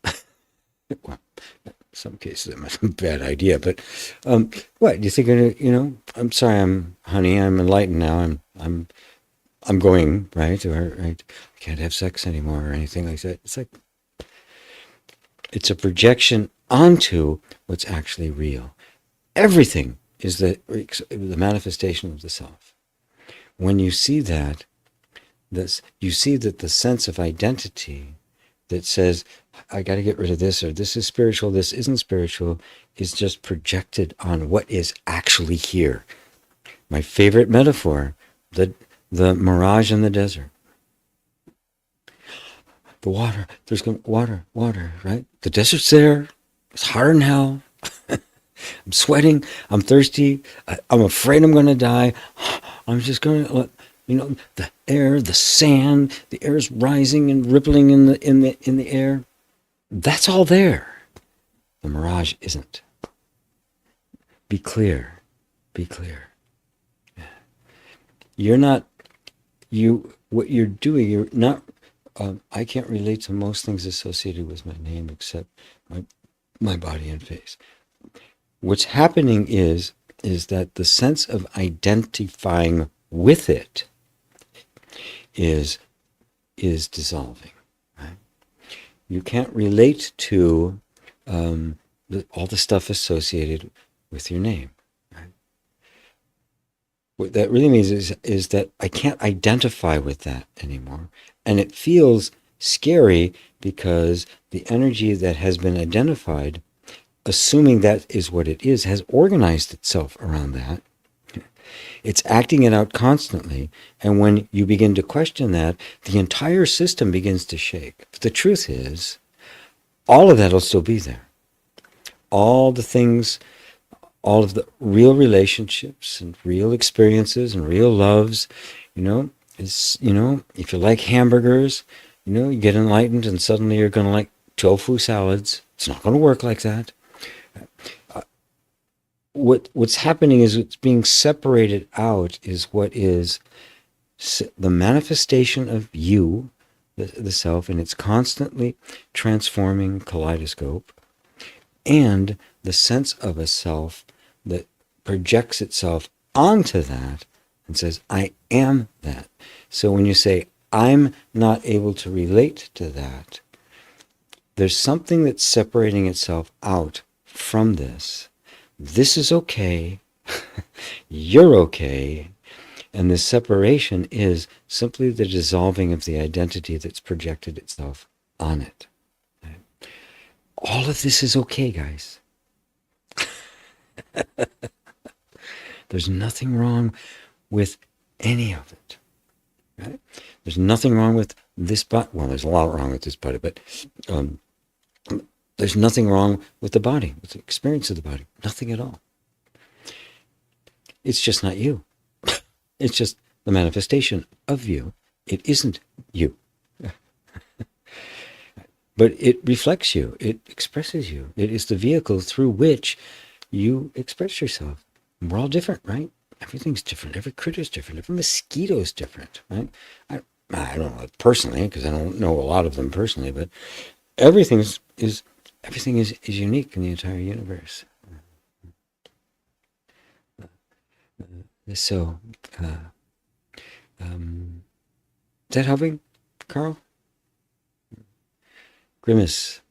[SPEAKER 1] Well, in some cases that might be a bad idea, but what do you think? I'm sorry, honey, I'm enlightened now. I'm going right, or right. I can't have sex anymore, or anything like that. It's like it's a projection onto what's actually real. Everything is the manifestation of the self. When you see that, you see that the sense of identity that says, I got to get rid of this, or this is spiritual, this isn't spiritual, is just projected on what is actually here. My favorite metaphor, the mirage in the desert. The water, there's water, right? The desert's there. It's hard in hell. I'm sweating. I'm thirsty. I'm afraid I'm going to die. I'm just going to, the air, the sand, the air is rising and rippling in the air. That's all there. The mirage isn't. Be clear. Be clear. You're not. What you're doing. You're not. I can't relate to most things associated with my name except my body and face. What's happening is that the sense of identifying with it is dissolving. Right? You can't relate to all the stuff associated with your name. Right? What that really means is that I can't identify with that anymore. And it feels scary because the energy that has been identified, assuming that is what it is, has organized itself around that. It's acting it out constantly. And when you begin to question that, the entire system begins to shake. But the truth is, all of that will still be there. All the things, all of the real relationships and real experiences and real loves, if you like hamburgers, you get enlightened and suddenly you're going to like tofu salads. It's not going to work like that. What's happening is what's being separated out is what is the manifestation of you, the self, and its constantly transforming kaleidoscope, and the sense of a self that projects itself onto that and says, I am that. So when you say, I'm not able to relate to that, there's something that's separating itself out from this. This is okay. You're okay. And this separation is simply the dissolving of the identity that's projected itself on it. All of this is okay, guys. There's nothing wrong with any of it. Right? There's nothing wrong with this body. Well, there's a lot wrong with this body, but there's nothing wrong with the body, with the experience of the body. Nothing at all. It's just not you. It's just the manifestation of you. It isn't you. But it reflects you. It expresses you. It is the vehicle through which you express yourself. And we're all different, right? Everything's different. Every critter's different. Every mosquito's different, right? I don't know personally, because I don't know a lot of them personally, but everything is unique in the entire universe. So, is that helping, Carl? Grimace.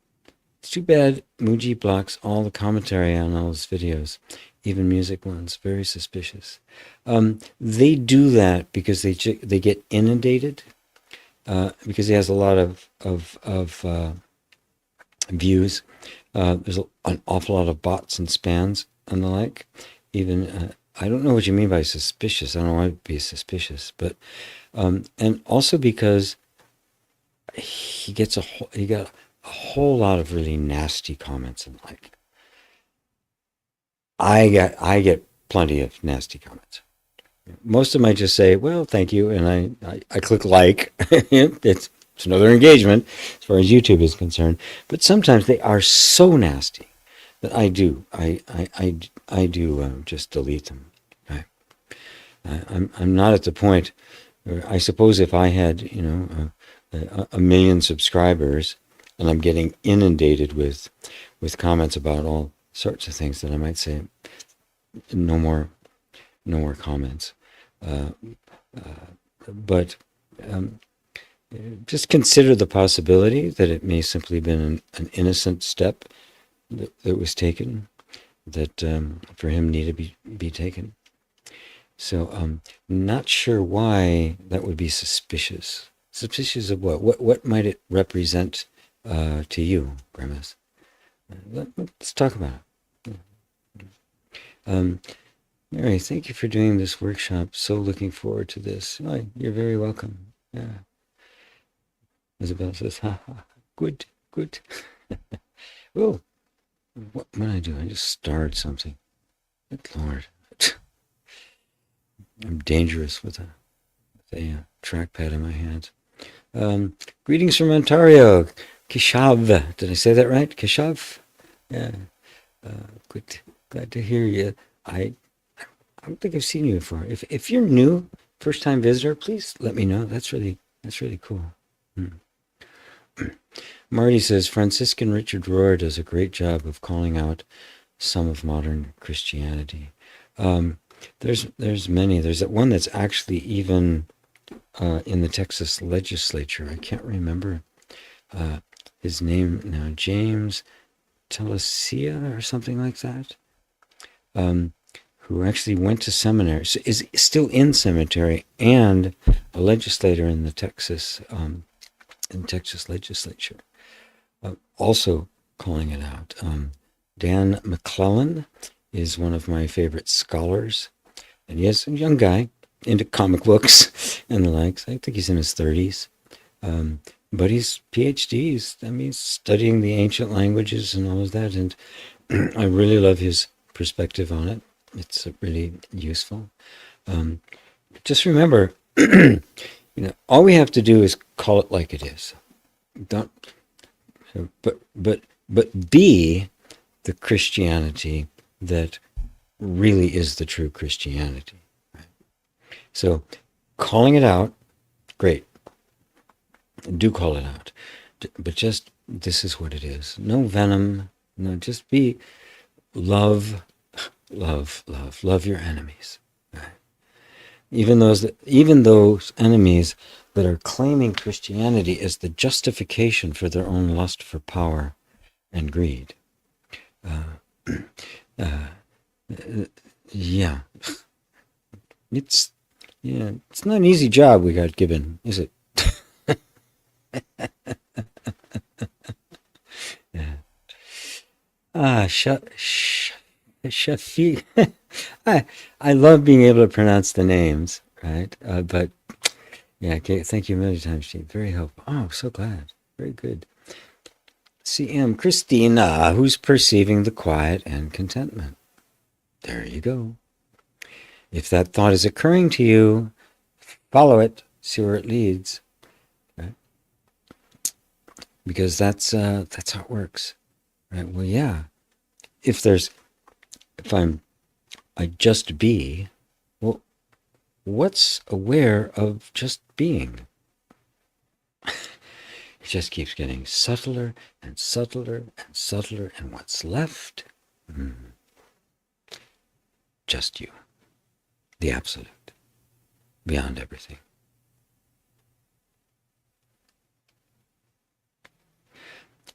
[SPEAKER 1] It's too bad Muji blocks all the commentary on all his videos, even music ones. Very suspicious. They do that because they get inundated, because he has a lot of views. There's an awful lot of bots and spams and the like. Even I don't know what you mean by suspicious. I don't want to be suspicious, but and also because he got a whole lot of really nasty comments and like. I get plenty of nasty comments. Most of them I just say, well, thank you, and I click like. It's another engagement as far as YouTube is concerned. But sometimes they are so nasty that I do just delete them. Right? I'm not at the point where I suppose if I had a million subscribers and I'm getting inundated with comments about all sorts of things, that I might say no more comments. But just consider the possibility that it may simply been an innocent step that was taken, that for him needed to be taken. So not sure why that would be suspicious. Suspicious of what? What might it represent to you, Grimace? Let's talk about it. Mary, thank you for doing this workshop. So looking forward to this. Oh, you're very welcome. Yeah. Isabel says, ha ha, good. Oh, what did I do? I just starred something. Good Lord. I'm dangerous with a trackpad in my hands. Greetings from Ontario. Kishav. Did I say that right? Kishav? Yeah. Good. Glad to hear you. I don't think I've seen you before. If you're new, first time visitor, please let me know. That's really cool. Marty says Franciscan Richard Rohr does a great job of calling out some of modern Christianity. There's many. There's that one that's actually even in the Texas legislature. I can't remember his name now. James Telesia or something like that. Who actually went to seminary, so is still in seminary, and a legislator in the Texas legislature. Also calling it out. Dan McClellan is one of my favorite scholars, and he is a young guy into comic books and the likes. I think he's in his 30s, but he's PhD. He's studying the ancient languages and all of that, and I really love his perspective on it. It's really useful. Just remember, all we have to do is call it like it is. Don't But be the Christianity that really is the true Christianity. Right? So calling it out, great. Do call it out. But just, this is what it is. No venom. No, just be love, love, love. Love your enemies. Right? Even those enemies that are claiming Christianity as the justification for their own lust for power and greed. Yeah. It's not an easy job we got given, is it? Yeah. Shafi. I love being able to pronounce the names, right? But yeah, okay, thank you a million times, Steve. Very helpful. Oh, so glad. Very good. CM Christina, who's perceiving the quiet and contentment. There you go. If that thought is occurring to you, follow it, see where it leads. Right? Because that's how it works. Right? Well, yeah. If I'm a just be, well, what's aware of just being? It just keeps getting subtler and subtler and subtler, and what's left? Just you. The absolute. Beyond everything.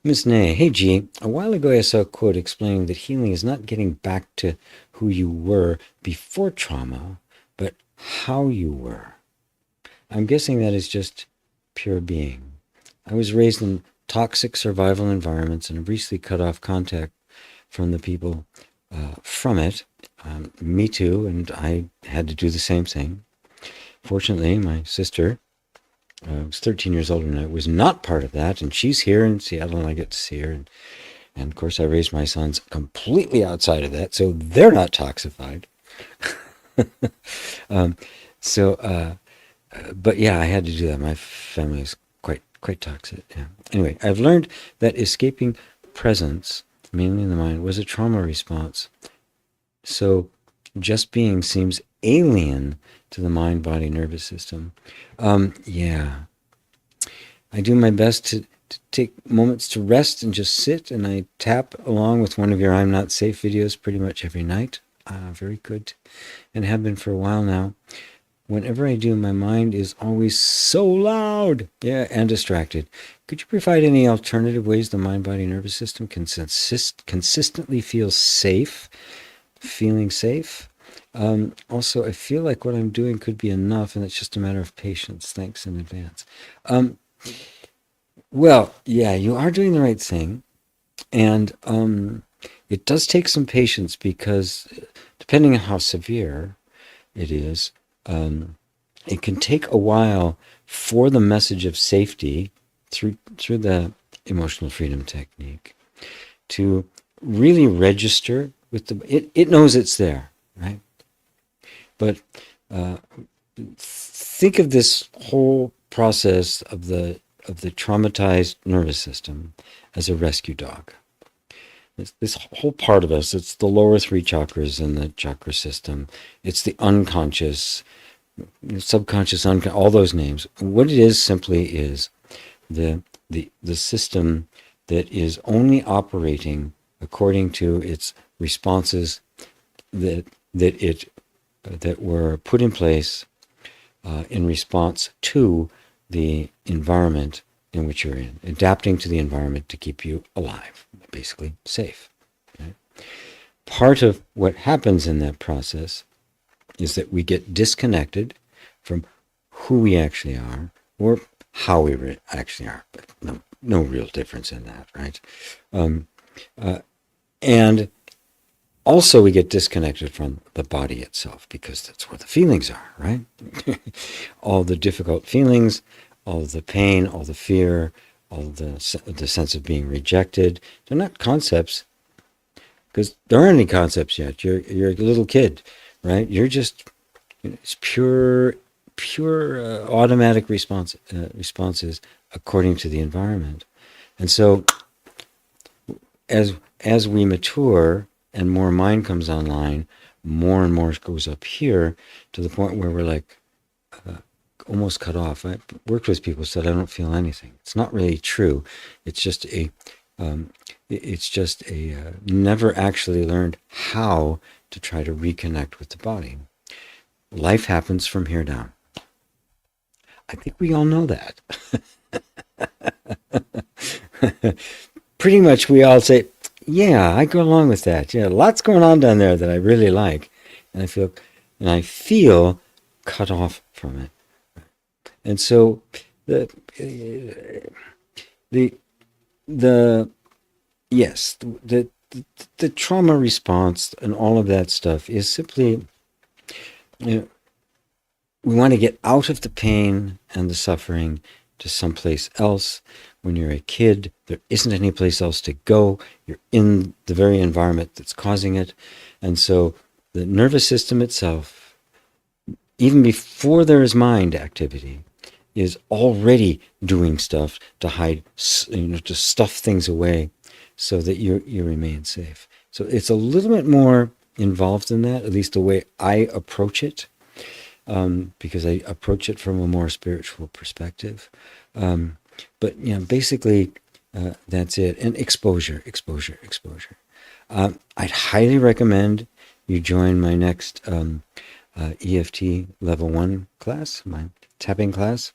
[SPEAKER 1] Miss Nay, hey G, a while ago I saw a quote explaining that healing is not getting back to who you were before trauma, but how you were. I'm guessing that is just pure being. I was raised in toxic survival environments and have recently cut off contact from the people from it. Me too, and I had to do the same thing. Fortunately, my sister was 13 years older than I, was not part of that, and she's here in Seattle, and I get to see her. And of course, I raised my sons completely outside of that, so they're not toxified. But yeah, I had to do that. My family is quite toxic. Yeah. Anyway, I've learned that escaping presence, mainly in the mind, was a trauma response. So just being seems alien to the mind, body, nervous system. Yeah. I do my best to take moments to rest and just sit, and I tap along with one of your I'm Not Safe videos pretty much every night. Very good. And have been for a while now. Whenever I do, my mind is always so loud, and distracted. Could you provide any alternative ways the mind, body, nervous system can consistently feel safe, feeling safe? Also, I feel like what I'm doing could be enough, and it's just a matter of patience. Thanks in advance. Well, yeah, you are doing the right thing, and it does take some patience because depending on how severe it is, it can take a while for the message of safety through the emotional freedom technique to really register with it knows it's there, right? But think of this whole process of the traumatized nervous system as a rescue dog. This whole part of us, it's the lower three chakras in the chakra system. It's the unconscious, subconscious, all those names. What it is simply is the system that is only operating according to its responses that were put in place in response to the environment in which you're in, adapting to the environment to keep you alive, basically safe. Right? Part of what happens in that process is that we get disconnected from who we actually are or how we actually are. But no real difference in that, right? And also we get disconnected from the body itself because that's where the feelings are, right? All the difficult feelings, all the pain, all the fear, all the sense of being rejected. They're not concepts because there aren't any concepts yet. You're a little kid, right? You're just, it's pure automatic responses according to the environment. And so as we mature and more mind comes online, more and more goes up here to the point where we're like almost cut off. I worked with people who said I don't feel anything. It's not really true. It's just a never actually learned how to try to reconnect with the body. Life happens from here down. I think we all know that. Pretty much we all say, yeah, I go along with that. Yeah, lots going on down there that I really like. And I feel cut off from it. And so the trauma response and all of that stuff is simply, we want to get out of the pain and the suffering to someplace else. When you're a kid, there isn't any place else to go. You're in the very environment that's causing it. And so the nervous system itself, even before there is mind activity, is already doing stuff to hide, to stuff things away so that you remain safe. So it's a little bit more involved in that, at least the way I approach it, because I approach it from a more spiritual perspective. But basically, that's it. And exposure. I'd highly recommend you join my next EFT level 1 class, my tapping class.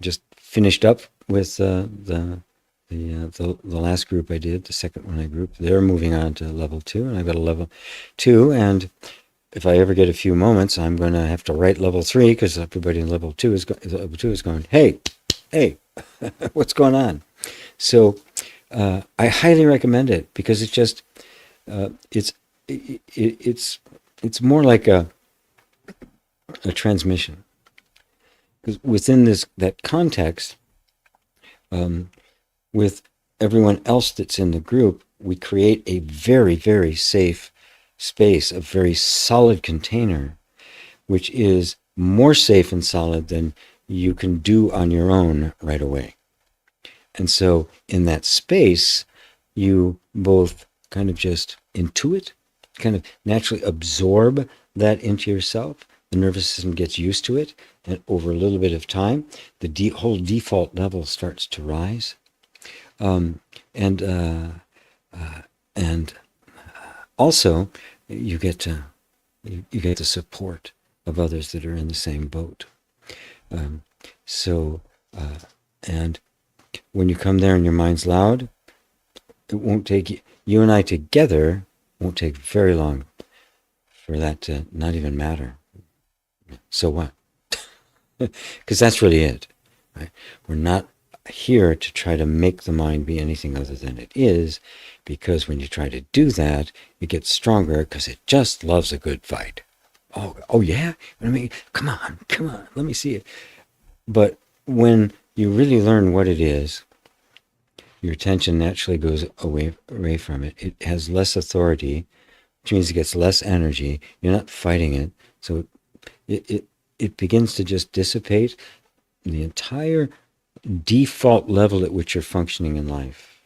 [SPEAKER 1] Just finished up with the last group I did, the second one I grouped. They're moving on to level 2, and I've got a level 2. And if I ever get a few moments, I'm going to have to write level 3 because everybody in level 2 is going, hey, what's going on? So I highly recommend it because it's just it's more like a transmission. Because within that context, with everyone else that's in the group, we create a very, very safe space, a very solid container, which is more safe and solid than you can do on your own right away. And so in that space, you both kind of just intuit, kind of naturally absorb that into yourself. The nervous system gets used to it, and over a little bit of time, the whole default level starts to rise, and also you get the support of others that are in the same boat. And when you come there and your mind's loud, it won't take you and I together. Won't take very long for that to not even matter. So what? Because that's really it, right? We're not here to try to make the mind be anything other than it is, because when you try to do that, it gets stronger because it just loves a good fight. Oh yeah? I mean, come on, let me see it. But when you really learn what it is, your attention naturally goes away from it. It has less authority, which means it gets less energy. You're not fighting it. So it begins to just dissipate. The entire default level at which you're functioning in life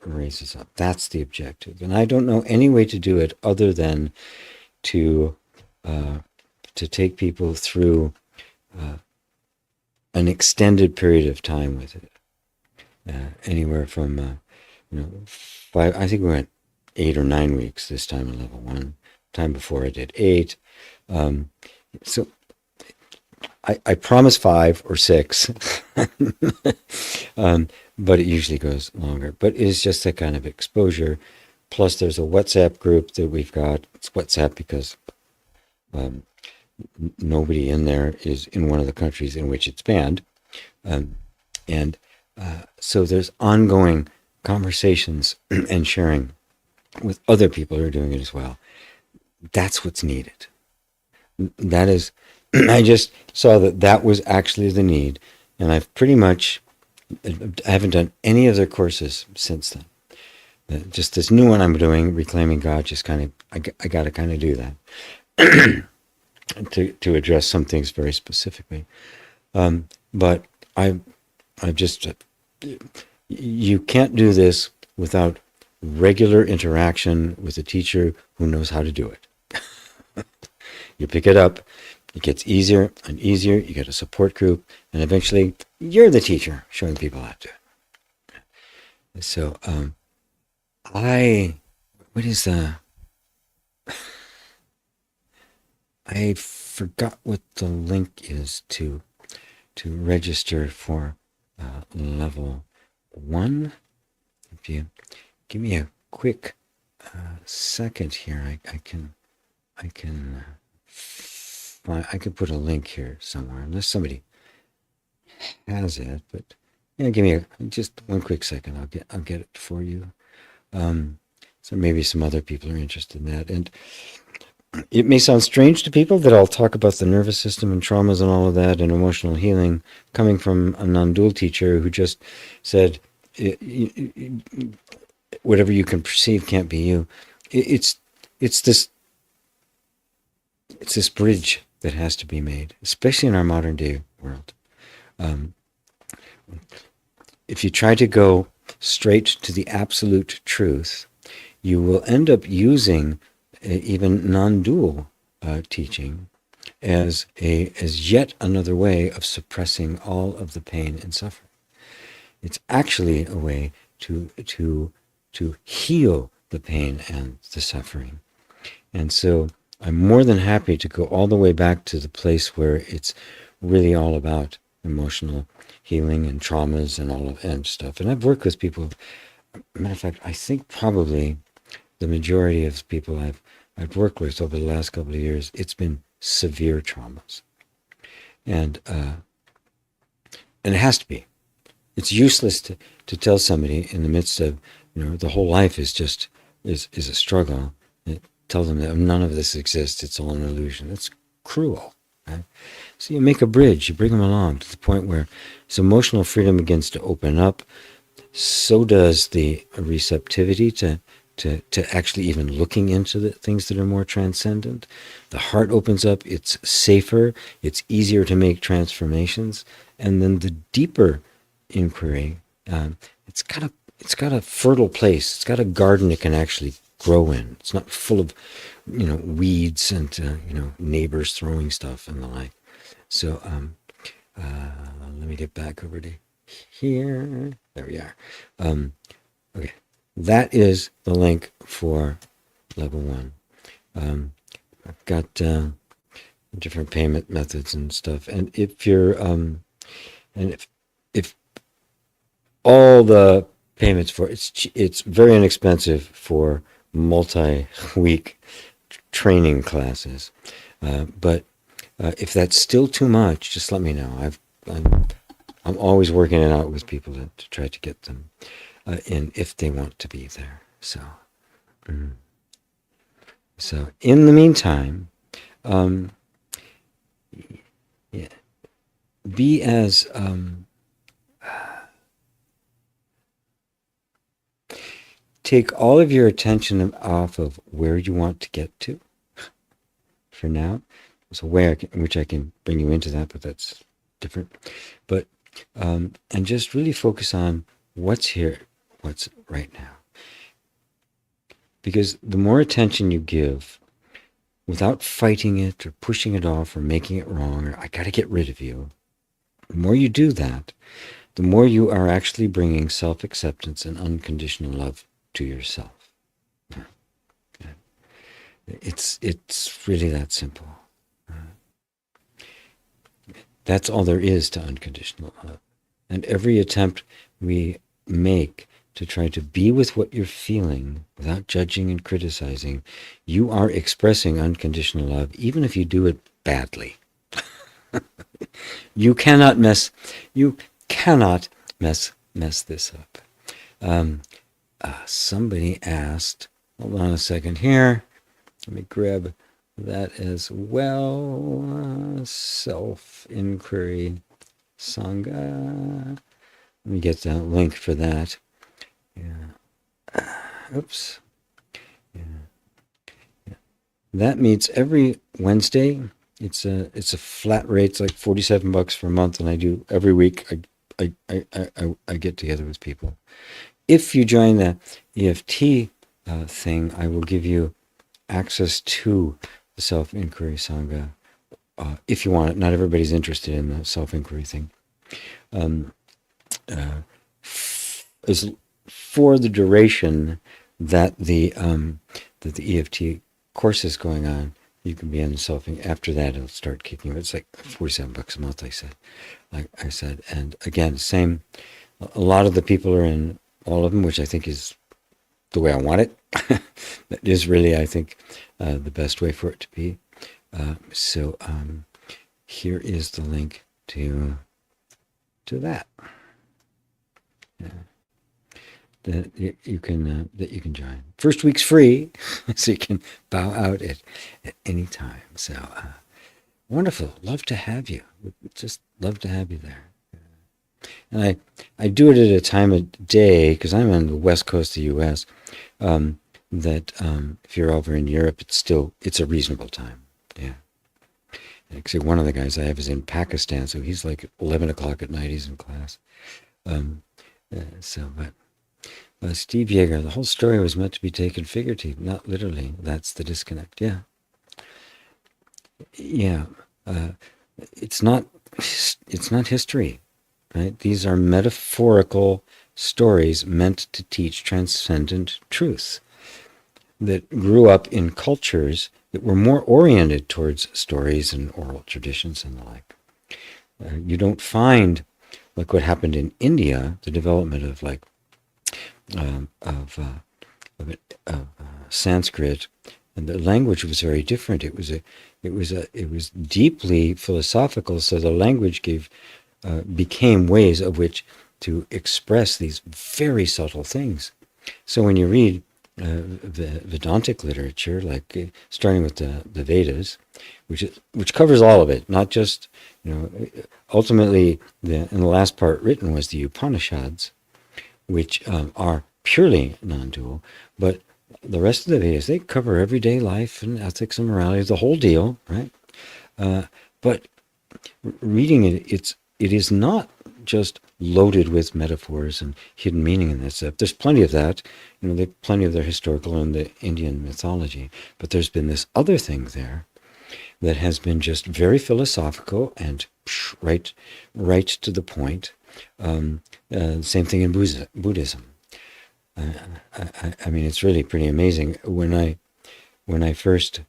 [SPEAKER 1] raises up. That's the objective. And I don't know any way to do it other than to take people through an extended period of time with it. Anywhere from 5. I think we went 8 or 9 weeks this time in level 1. Time before I did 8. So I promise 5 or 6, but it usually goes longer. But it's just that kind of exposure. Plus, there's a WhatsApp group that we've got. It's WhatsApp because nobody in there is in one of the countries in which it's banned, so there's ongoing conversations and sharing with other people who are doing it as well. That's what's needed. That is, I just saw that was actually the need, and I haven't done any other courses since then. Just this new one I'm doing, Reclaiming God, just kind of, I got to kind of do that to address some things very specifically. But I've just, you can't do this without regular interaction with a teacher who knows how to do it. You pick it up, it gets easier and easier, you get a support group, and eventually you're the teacher showing people how to do it. So, what is I forgot what the link is to register for level 1. If you give me a quick second here, I can put a link here somewhere, unless somebody has it. But yeah, give me just one quick second. I'll get it for you. So maybe some other people are interested in that. And it may sound strange to people that I'll talk about the nervous system and traumas and all of that and emotional healing coming from a non-dual teacher who just said, whatever you can perceive can't be you. It's this bridge that has to be made, especially in our modern day world. If you try to go straight to the absolute truth, you will end up using even non-dual teaching as yet another way of suppressing all of the pain and suffering. It's actually a way to heal the pain and the suffering. And so I'm more than happy to go all the way back to the place where it's really all about emotional healing and traumas and all of and stuff. And I've worked with people. Matter of fact, I think probably the majority of people I've worked with over the last couple of years, it's been severe traumas, and it has to be. It's useless to tell somebody in the midst of the whole life is a struggle. Tell them that none of this exists. It's all an illusion. It's cruel. Right? So you make a bridge. You bring them along to the point where as emotional freedom begins to open up, so does the receptivity to actually even looking into the things that are more transcendent. The heart opens up. It's safer. It's easier to make transformations. And then the deeper inquiry, it's got a fertile place. It's got a garden it can actually grow in. It's not full of weeds and neighbors throwing stuff and the like. So let me get back over to here. There we are. Okay, that is the link for level 1. I've got different payment methods and stuff, and if you're and if all the payments for it's very inexpensive for multi-week training classes, but if that's still too much, just let me know. I'm always working it out with people to try to get them in if they want to be there. So in the meantime, be as take all of your attention off of where you want to get to for now. There's a way in which I can bring you into that, but that's different. But and just really focus on what's here, what's right now. Because the more attention you give, without fighting it or pushing it off or making it wrong, or I got to get rid of you, the more you do that, the more you are actually bringing self-acceptance and unconditional love to yourself. It's really that simple. That's all there is to unconditional love. And every attempt we make to try to be with what you're feeling without judging and criticizing, you are expressing unconditional love, even if you do it badly. You cannot mess this up. Somebody asked, hold on a second here. Let me grab that as well. Self-inquiry Sangha. Let me get that link for that. Yeah. Oops. Yeah. That meets every Wednesday. It's a flat rate. It's like $47 for a month, and I do every week. I get together with people. if you join the EFT thing, I will give you access to the self-inquiry Sangha if you want it. Not everybody's interested in the self-inquiry thing. Is for the duration that the EFT course is going on, you can be on the self. After that, it'll start kicking. It's like $47 a month. I said, and again, same. A lot of the people are in all of them, which I think is the way I want it. That is really, I think, the best way for it to be. So here is the link to that. Yeah. That you can join. First week's free, so you can bow out at any time. So wonderful. Love to have you. Just love to have you there. And I do it at a time of day, because I'm on the west coast of the U.S., that if you're over in Europe, it's a reasonable time. Yeah. Actually, one of the guys I have is in Pakistan, so he's like 11 o'clock at night. He's in class. But Steve Yeager, the whole story was meant to be taken figuratively, not literally. That's the disconnect. Yeah. Yeah. It's not history, right? These are metaphorical stories meant to teach transcendent truth that grew up in cultures that were more oriented towards stories and oral traditions and the like. You don't find, like what happened in India, the development of Sanskrit, and the language was very different. It was deeply philosophical. So the language became ways of which to express these very subtle things. So when you read the Vedantic literature, like starting with the Vedas, which covers all of it, not just, ultimately in the last part written was the Upanishads, which are purely non-dual, but the rest of the Vedas, they cover everyday life and ethics and morality, the whole deal, right? But reading it is not just loaded with metaphors and hidden meaning in that stuff. There's plenty of that. There's plenty of their historical and the Indian mythology. But there's been this other thing there that has been just very philosophical and right to the point. Same thing in Buddhism. I mean, it's really pretty amazing. When I first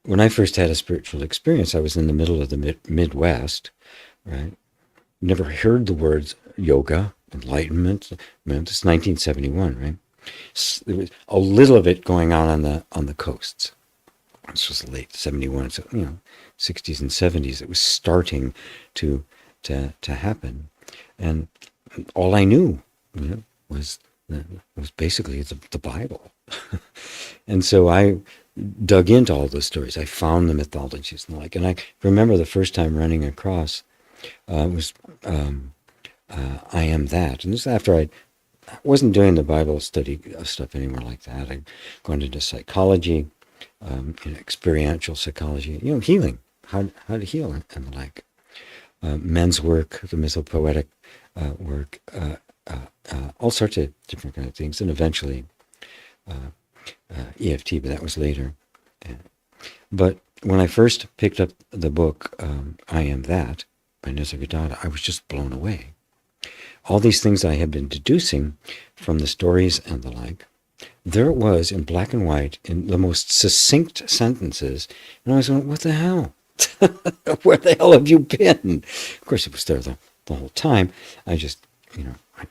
[SPEAKER 1] had a spiritual experience, I was in the middle of the Midwest, right? Never heard the words yoga, enlightenment. It's 1971, right? There was a little of it going on the coasts. This was late 71, so 60s and 70s. It was starting to happen, and all I knew, was basically the Bible. And so I dug into all those stories. I found the mythologies and the like. And I remember the first time running across was I Am That. And this is after I wasn't doing the Bible study stuff anymore like that. I'd gone into psychology, experiential psychology, healing, how to heal and the like. Men's work, the mythopoetic work, all sorts of different kind of things, and eventually EFT, but that was later. But when I first picked up the book I Am That by Nisargadatta, I was just blown away. All these things I had been deducing from the stories and the like, there it was in black and white in the most succinct sentences, and I was going, what the hell? Where the hell have you been? Of course, it was there the whole time. I just, I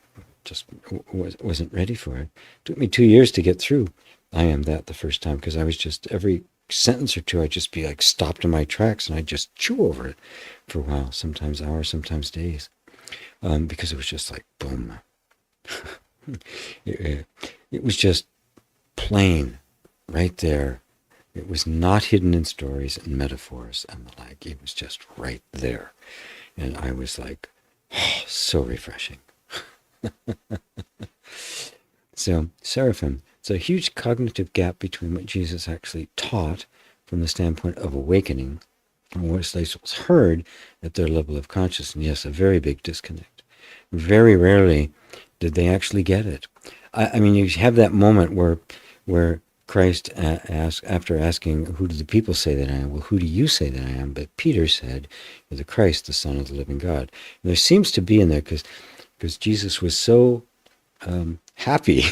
[SPEAKER 1] just wasn't ready for it. It took me 2 years to get through I Am That the first time, because I was just, every sentence or two, I'd just be like stopped in my tracks, and I'd just chew over it for a while, sometimes hours, sometimes days, because it was just like, boom. It was just plain, right there. It was not hidden in stories and metaphors and the like. It was just right there. And I was like, oh, so refreshing. So, seraphim, it's a huge cognitive gap between what Jesus actually taught from the standpoint of awakening and what was heard at their level of consciousness. Yes, a very big disconnect. Very rarely Did they actually get it? I mean, you have that moment where Christ asked, after asking, "Who do the people say that I am?" Well, who do you say that I am? But Peter said, "You're the Christ, the Son of the living God." And there seems to be in there, because Jesus was so happy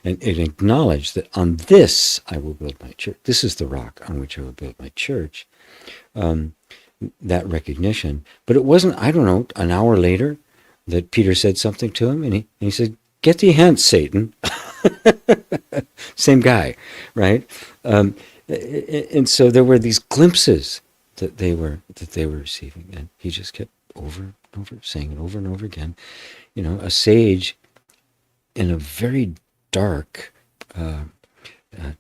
[SPEAKER 1] and acknowledged that on this I will build my church. This is the rock on which I will build my church. That recognition. But it wasn't, I don't know, an hour later that Peter said something to him, and he said, "Get thee hence, Satan." Same guy, right? And so there were these glimpses that they were receiving, and he just kept over and over saying it over and over again. You know, a sage in a very dark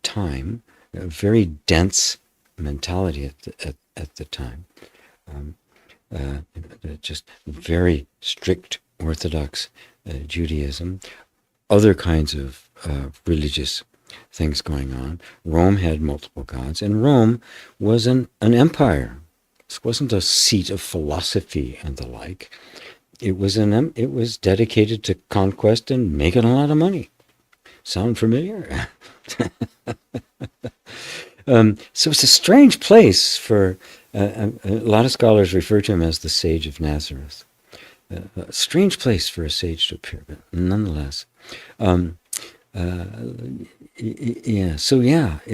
[SPEAKER 1] time, a very dense mentality at the time, just very strict Orthodox Judaism, other kinds of religious things going on. Rome had multiple gods, and Rome was an empire. This wasn't a seat of philosophy and the like. It was dedicated to conquest and making a lot of money. Sound familiar? So it's a strange place for a lot of scholars refer to him as the sage of Nazareth. A strange place for a sage to appear, but nonetheless.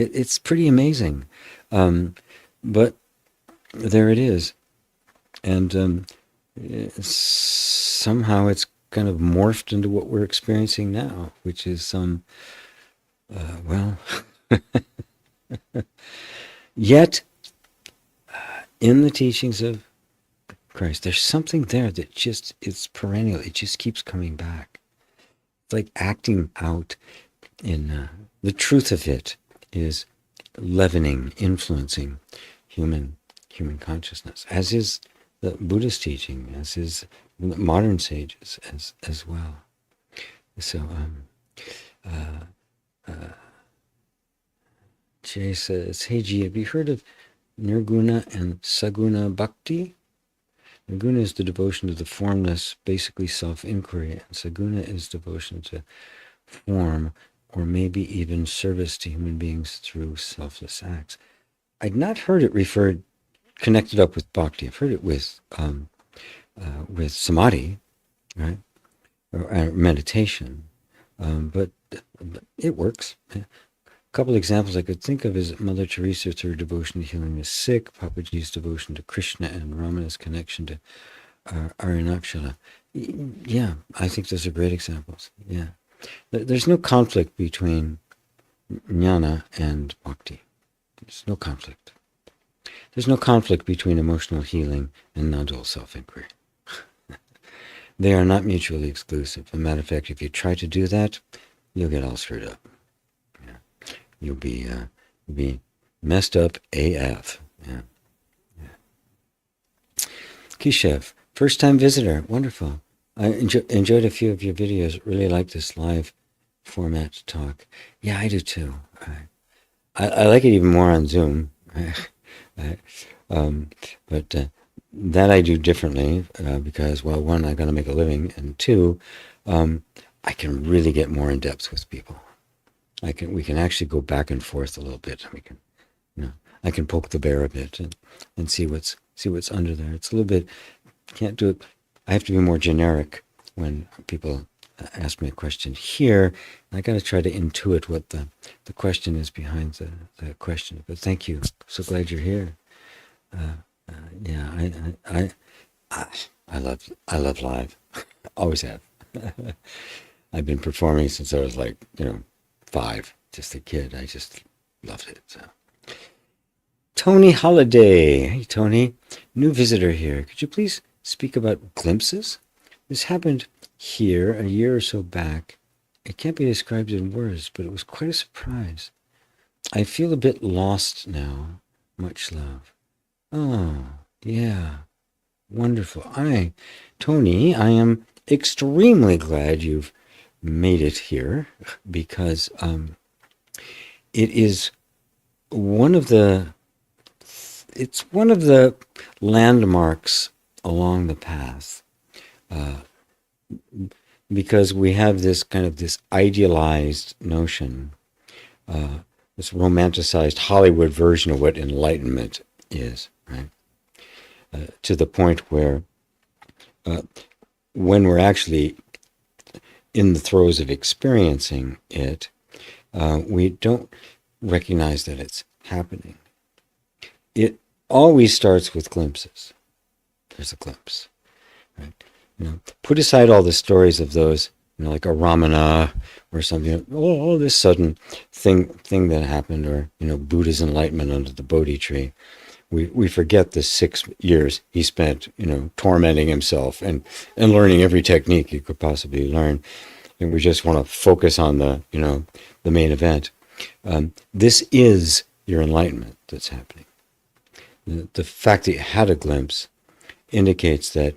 [SPEAKER 1] It's pretty amazing. But there it is. And somehow it's kind of morphed into what we're experiencing now, which is yet in the teachings of Christ, there's something there that it's perennial. It just keeps coming back. It's like acting out in the truth of it is leavening, influencing human consciousness, as is the Buddhist teaching, as is modern sages as well. So Jay says, "Hey G, have you heard of Nirguna and Saguna Bhakti? Nirguna is the devotion to the formless, basically self-inquiry, and Saguna is devotion to form, or maybe even service to human beings through selfless acts." I'd not heard it connected up with bhakti. I've heard it with samadhi, right, or meditation, but it works. A couple examples I could think of is Mother Teresa through her devotion to healing the sick, Papaji's devotion to Krishna, and Ramana's connection to Arunakshala. Yeah, I think those are great examples. Yeah, there's no conflict between jnana and bhakti. There's no conflict. There's no conflict between emotional healing and non-dual self-inquiry. They are not mutually exclusive. As a matter of fact, if you try to do that, you'll get all screwed up. Yeah. You'll be messed up AF. Yeah. Kishev, first-time visitor. Wonderful. I enjoyed a few of your videos. Really like this live format talk. Yeah, I do too. I like it even more on Zoom. But that I do differently because, well, one, I got to make a living, and two, I can really get more in depth with people. We can actually go back and forth a little bit. I can poke the bear a bit and see what's under there. It's a little bit, can't do it. I have to be more generic when people ask me a question here. I got to try to intuit what the question is behind the question. But thank you. So glad you're here. I love live. Always have. I've been performing since I was 5, just a kid. I just loved it. So. Tony Holiday. Hey, Tony. New visitor here. Could you please speak about glimpses? This happened here a year or so back. It can't be described in words, but it was quite a surprise. I feel a bit lost now. Much love. Oh, yeah. Wonderful. Tony, I am extremely glad you've made it here, because it is one of the landmarks along the path. because we have this idealized notion, this romanticized Hollywood version of what enlightenment is, right? To the point where when we're actually in the throes of experiencing it, we don't recognize that it's happening. It always starts with glimpses. There's a glimpse, right? Put aside all the stories of those, like a Ramana or something. Oh, this sudden thing that happened, or Buddha's enlightenment under the Bodhi tree. We forget the 6 years he spent, tormenting himself and learning every technique he could possibly learn, and we just want to focus on the main event. This is your enlightenment that's happening. The fact that you had a glimpse indicates that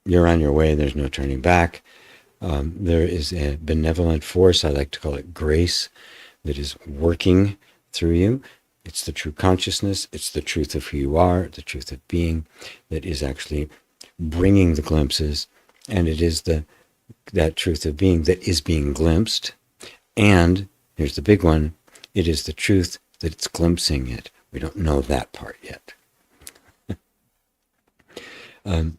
[SPEAKER 1] you're on your way. There's no turning back. There is a benevolent force, I like to call it grace, that is working through you. It's the true consciousness. It's the truth of who you are, the truth of being, that is actually bringing the glimpses. And it is that truth of being that is being glimpsed. And here's the big one. It is the truth that it's glimpsing it. We don't know that part yet. And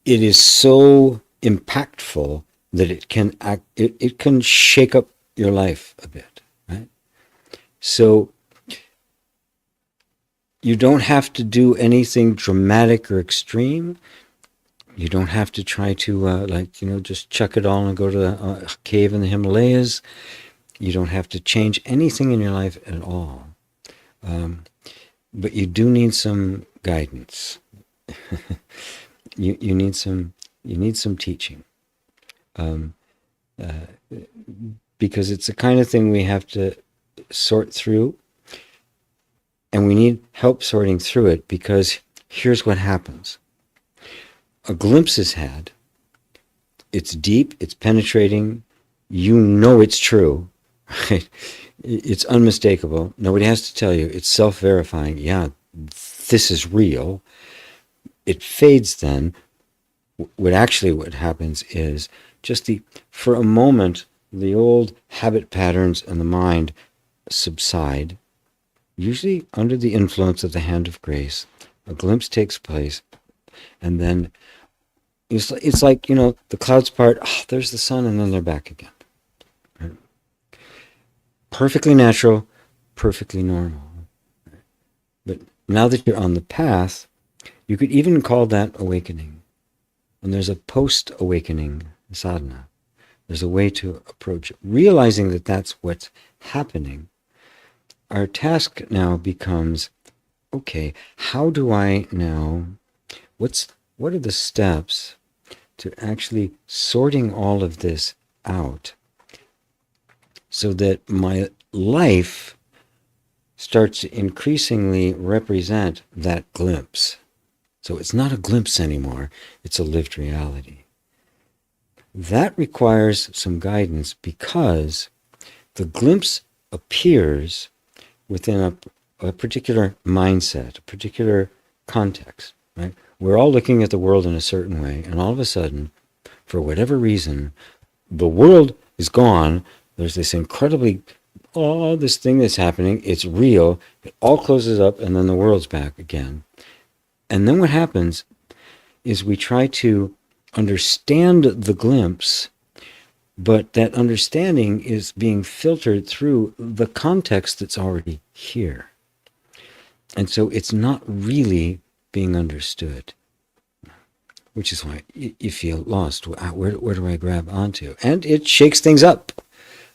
[SPEAKER 1] it is so impactful that it can shake up your life a bit, right? So you don't have to do anything dramatic or extreme. You don't have to try to just chuck it all and go to a cave in the Himalayas. You don't have to change anything in your life at all. But you do need some guidance. You need some teaching, because it's the kind of thing we have to sort through, and we need help sorting through it, because here's what happens. A glimpse is had. It's deep, it's penetrating, it's true, right? It's unmistakable. Nobody has to tell you. It's self-verifying. Yeah, this is real. It fades then. What happens is for a moment, the old habit patterns in the mind subside, usually under the influence of the hand of grace. A glimpse takes place, and then it's like, the clouds part, there's the sun, and then they're back again. Right? Perfectly natural, perfectly normal. Right? But now that you're on the path, you could even call that awakening. And there's a post-awakening sadhana. There's a way to approach it. Realizing that that's what's happening, our task now becomes, okay, how do I now, what are the steps to actually sorting all of this out so that my life starts to increasingly represent that glimpse? So it's not a glimpse anymore, it's a lived reality. That requires some guidance, because the glimpse appears within a particular mindset, a particular context, right? We're all looking at the world in a certain way, and all of a sudden, for whatever reason, the world is gone. There's this this thing that's happening, it's real, it all closes up, and then the world's back again. And then what happens is we try to understand the glimpse, but that understanding is being filtered through the context that's already here. And so it's not really being understood, which is why you feel lost. Where do I grab onto? And it shakes things up.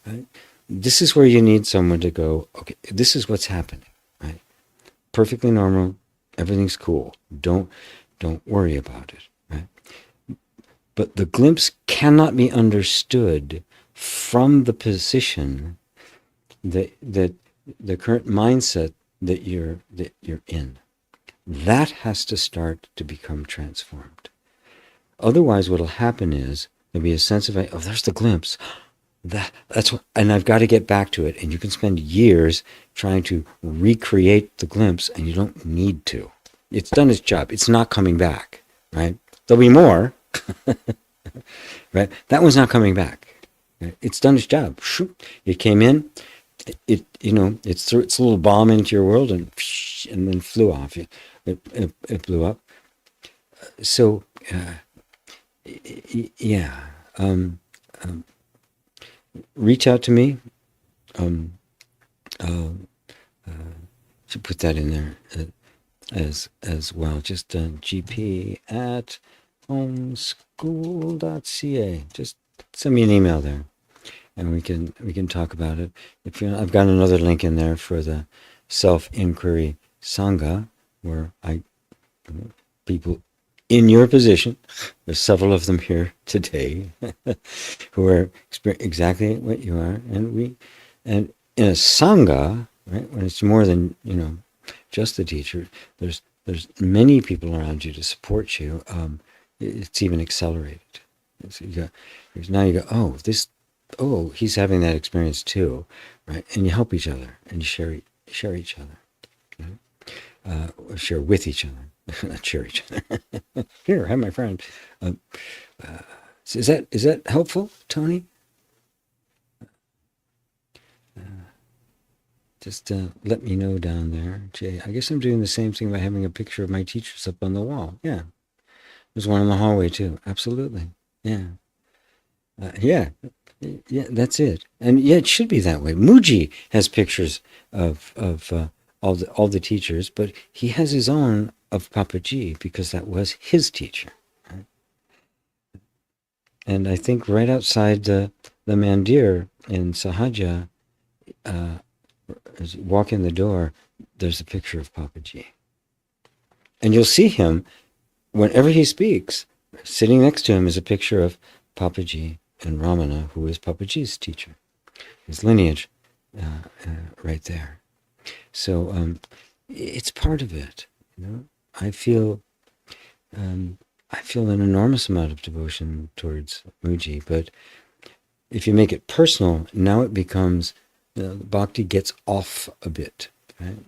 [SPEAKER 1] Right? This is where you need someone to go, okay, this is what's happening. Right? Perfectly normal. Everything's cool. Don't worry about it. Right? But the glimpse cannot be understood from the position that the current mindset that you're in. That has to start to become transformed. Otherwise, what'll happen is there'll be a sense of, there's the glimpse. That's what, and I've got to get back to it. And you can spend years trying to recreate the glimpse, and you don't need to. It's done its job. It's not coming back, right? There'll be more, Right? That one's not coming back. Right? It's done its job. It came in. It threw its little bomb into your world and then flew off. It blew up. So, yeah. Reach out to me. Should put that in there as well. Just gp at homeschool.ca. Just send me an email there, and we can talk about it. If I've got another link in there for the self-inquiry sangha, where people in your position, there's several of them here today, who are exactly what you are, and in a sangha, right, when it's more than just the teacher, there's many people around you to support you. It's even accelerated. So now you go, he's having that experience too, right? And you help each other, and you share each other, or share with each other, not share each other. Here, have my friend. Is that helpful, Tony? Just let me know down there, Jay. I guess I'm doing the same thing by having a picture of my teachers up on the wall. Yeah. There's one in the hallway, too. Absolutely. Yeah. Yeah. That's it. And yeah, it should be that way. Muji has pictures of all the teachers, but he has his own of Papaji because that was his teacher. Right? And I think right outside the mandir in Sahaja, as you walk in the door, there's a picture of Papaji. And you'll see him whenever he speaks. Sitting next to him is a picture of Papaji and Ramana, who is Papaji's teacher. His lineage right there. So it's part of it. I feel an enormous amount of devotion towards Muji, but if you make it personal, now it becomes bhakti gets off a bit, right?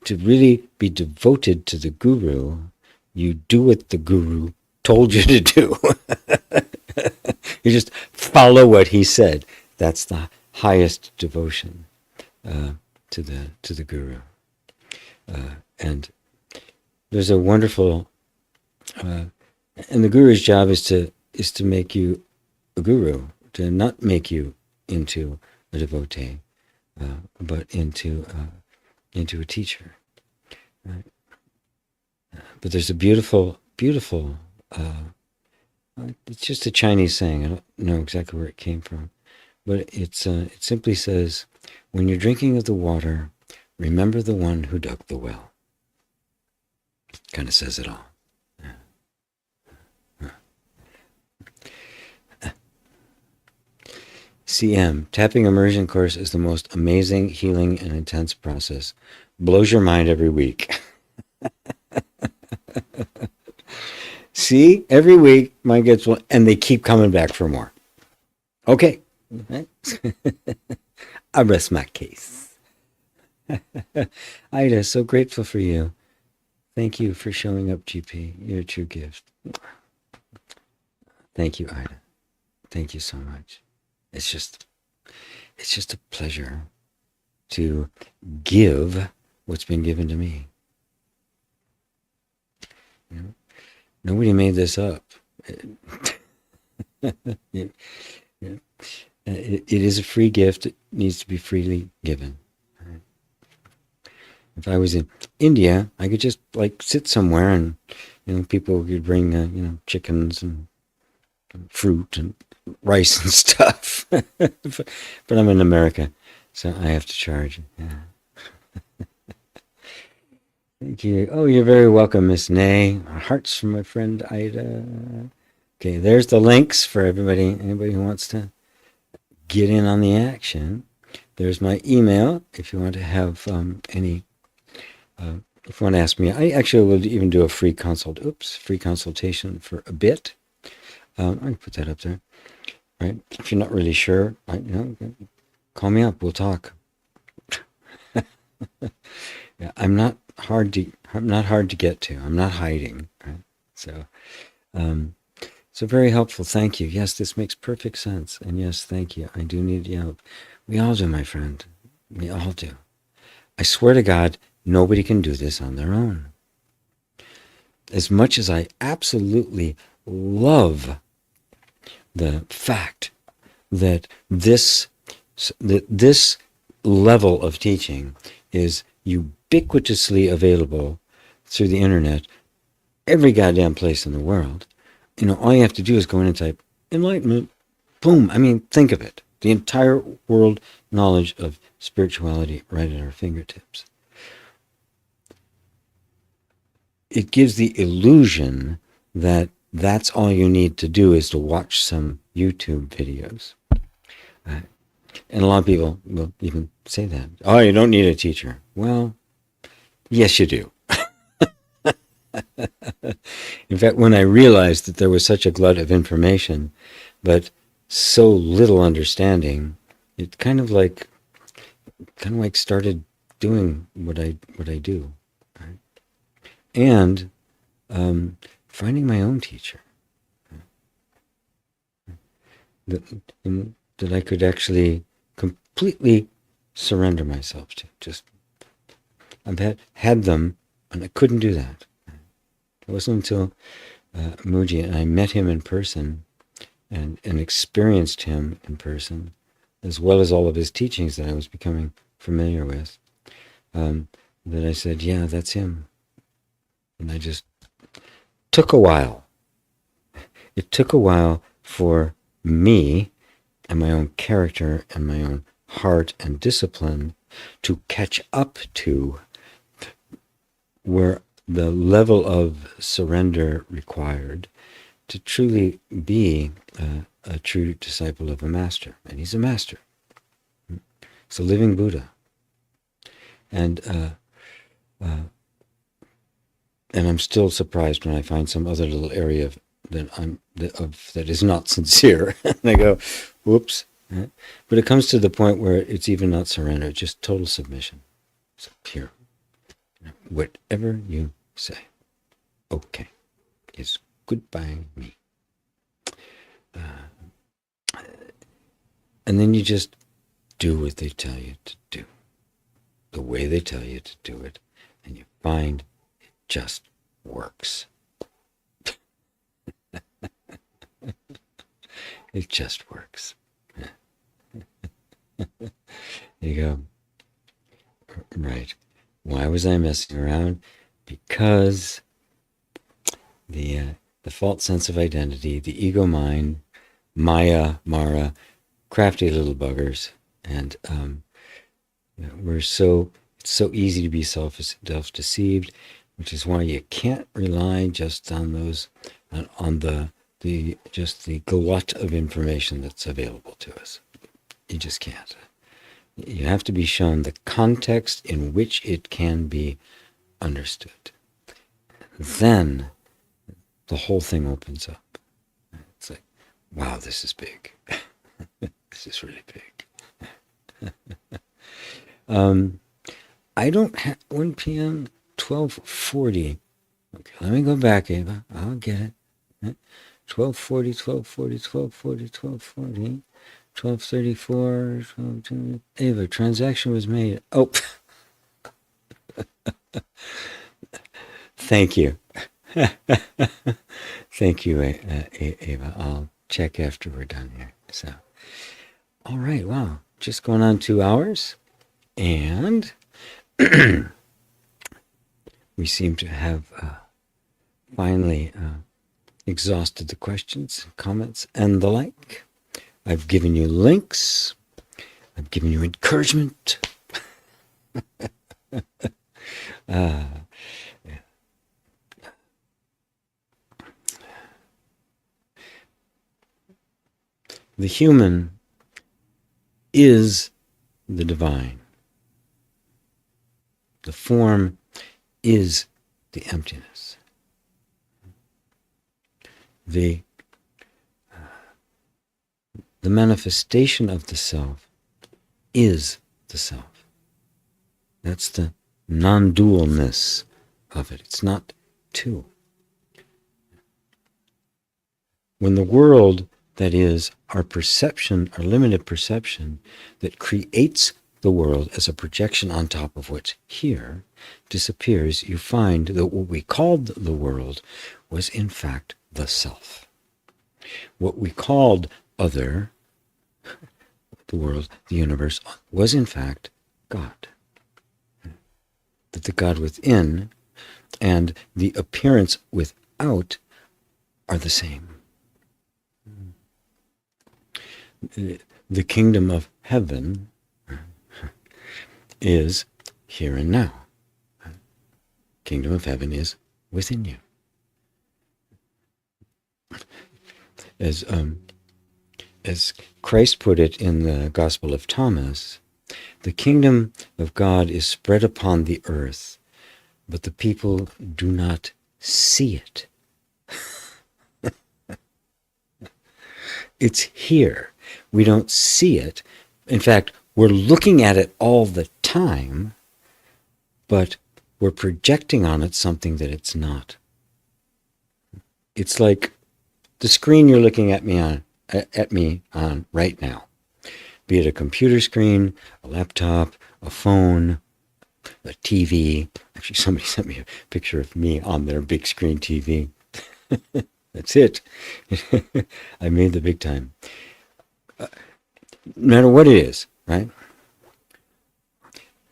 [SPEAKER 1] To really be devoted to the guru, you do what the guru told you to do. You just follow what he said. That's the highest devotion to the guru. And there's a wonderful, and the guru's job is to make you a guru, to not make you into a devotee, but into a teacher. Right? But there's a beautiful, it's just a Chinese saying. I don't know exactly where it came from, but it simply says, "When you're drinking of the water, remember the one who dug the well." Kind of says it all. CM, tapping immersion course is the most amazing, healing, and intense process. Blows your mind every week. See, every week mine gets one, and they keep coming back for more. Okay. I rest my case. Ida, so grateful for you. Thank you for showing up, GP. You're a true gift. Thank you, Ida. Thank you so much. It's just a pleasure to give what's been given to me. Nobody made this up. It is a free gift. It needs to be freely given. Right? If I was in India, I could just sit somewhere and people could bring chickens and fruit and rice and stuff. but I'm in America, so I have to charge. Yeah. Thank you. Oh, you're very welcome, Miss Nay. Hearts from my friend Ida. Okay, there's the links for everybody. Anybody who wants to get in on the action. There's my email if you want to have if you want to ask me. I actually will even do a free consultation for a bit. I can put that up there. Right? If you're not really sure, call me up. We'll talk. Yeah, I'm not hard to get to. I'm not hiding. Right? So, So very helpful. Thank you. Yes, this makes perfect sense. And yes, thank you. I do need your help. We all do, my friend. We all do. I swear to God, nobody can do this on their own. As much as I absolutely love the fact that this level of teaching is ubiquitously available through the internet, every goddamn place in the world. All you have to do is go in and type enlightenment. Boom. I mean, think of it. The entire world knowledge of spirituality right at our fingertips. It gives the illusion that that's all you need to do is to watch some YouTube videos. And a lot of people will even say that. Oh, you don't need a teacher. Well, yes, you do. In fact, when I realized that there was such a glut of information, but so little understanding, it kind of like started doing what I do, right? And finding my own teacher that I could actually completely surrender myself to. Just I've had them, and I couldn't do that. It wasn't until Mooji and I met him in person and experienced him in person, as well as all of his teachings that I was becoming familiar with, that I said, yeah, that's him. And I just took a while. It took a while for me and my own character and my own heart and discipline to catch up to where the level of surrender required to truly be a true disciple of a master. And he's a master. He's a living Buddha. And I'm still surprised when I find some other little area that is not sincere. And I go, whoops. But it comes to the point where it's even not surrender, it's just total submission. So here, whatever you say, okay, is goodbye me. And then you just do what they tell you to do, the way they tell you to do it, and you find it just works. It just works. There you go. Right. Why was I messing around? Because the false sense of identity, the ego mind, Maya, Mara, crafty little buggers, and it's so easy to be self-deceived, which is why you can't rely just on the glut of information that's available to us. You just can't. You have to be shown the context in which it can be understood. Then the whole thing opens up. It's like, wow, this is big. This is really big. I don't have 1 p.m. 12:40. Okay, let me go back, Ava. I'll get it. 12:40, 12:40, 12:40, 12:40. 12:34, 12:20. Ava, transaction was made. Oh, thank you. Thank you, Ava. I'll check after we're done here. So, all right, wow. Just going on 2 hours. And we seem to have finally exhausted the questions, comments, and the like. I've given you links. I've given you encouragement. Yeah. The human is the divine. The form is the emptiness. The manifestation of the self is the self. That's the non-dualness of it. It's not two. when the world, that is, our perception, our limited perception, that creates the world as a projection on top of what's here, disappears, you find that what we called the world was in fact the self. What we called other, the world, the universe, was in fact God. That the God within and the appearance without are the same. The kingdom of heaven is here and now. Kingdom of heaven is within you. As Christ put it in the Gospel of Thomas, the kingdom of God is spread upon the earth, but the people do not see it. It's here. We don't see it. In fact, we're looking at it all the time, but we're projecting on it something that it's not. It's like the screen you're looking at me on right now. Be it a computer screen, a laptop, a phone, a TV. Actually, somebody sent me a picture of me on their big screen TV. That's it. I made the big time. No matter what it is, right?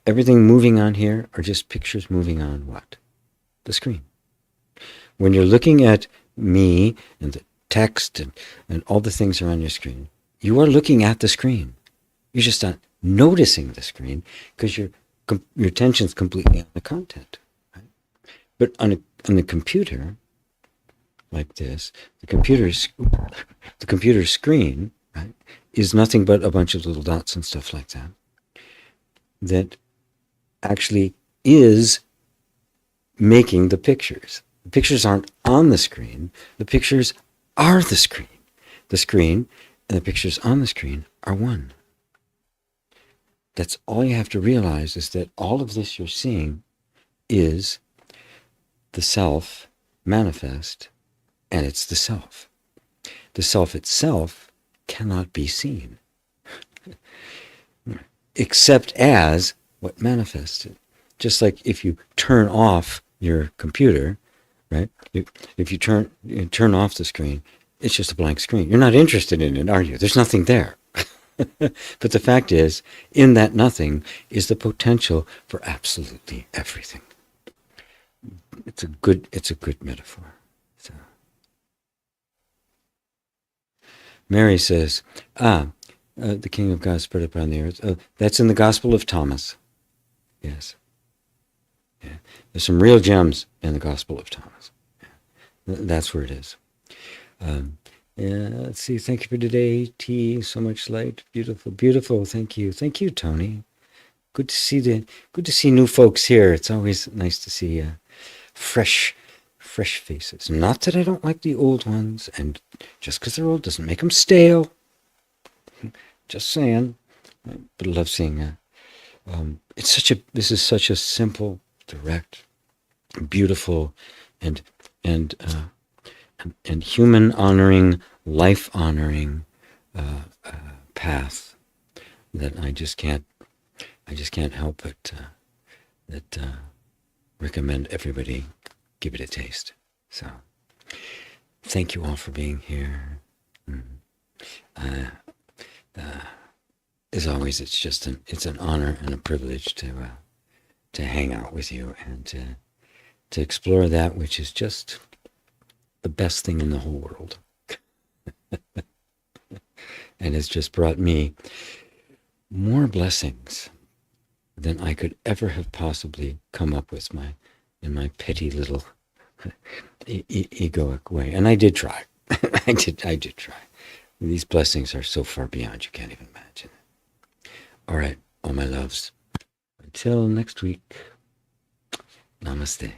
[SPEAKER 1] Everything moving on here are just pictures moving on what? The screen. When you're looking at me and the text and all the things are on your screen, you are looking at the screen. You're just not noticing the screen because your attention's completely on the content. Right? But on the computer, like this, the computer's screen, right, is nothing but a bunch of little dots and stuff like that, that actually is making the pictures. The pictures aren't on the screen. The pictures are the screen. The screen and the pictures on the screen are one. That's all you have to realize, is that all of this you're seeing is the self manifest, and it's the self. The self itself cannot be seen, except as what manifested. Just like if you turn off your computer, right? If you turn off the screen, it's just a blank screen. You're not interested in it, are you? There's nothing there. But the fact is, in that nothing is the potential for absolutely everything. It's a good metaphor. So. Mary says, the kingdom of God spread upon the earth. That's in the Gospel of Thomas. Yes. Yeah. There's some real gems in the Gospel of Thomas. Yeah. That's where it is. Yeah, let's see. Thank you for today, T. So much light, beautiful, beautiful. Thank you, Tony. Good to see new folks here. It's always nice to see fresh faces. Not that I don't like the old ones, and just because they're old doesn't make them stale. Just saying. But I love seeing. This is such a simple, direct, beautiful, and human honoring, life honoring path that I just can't help but recommend everybody give it a taste. So thank you all for being here. As always, it's an honor and a privilege to hang out with you and to explore that which is just the best thing in the whole world. And has just brought me more blessings than I could ever have possibly come up with in my petty little egoic way. And I did try. I did try. These blessings are so far beyond you can't even imagine. All right, all my loves. Until next week, namaste.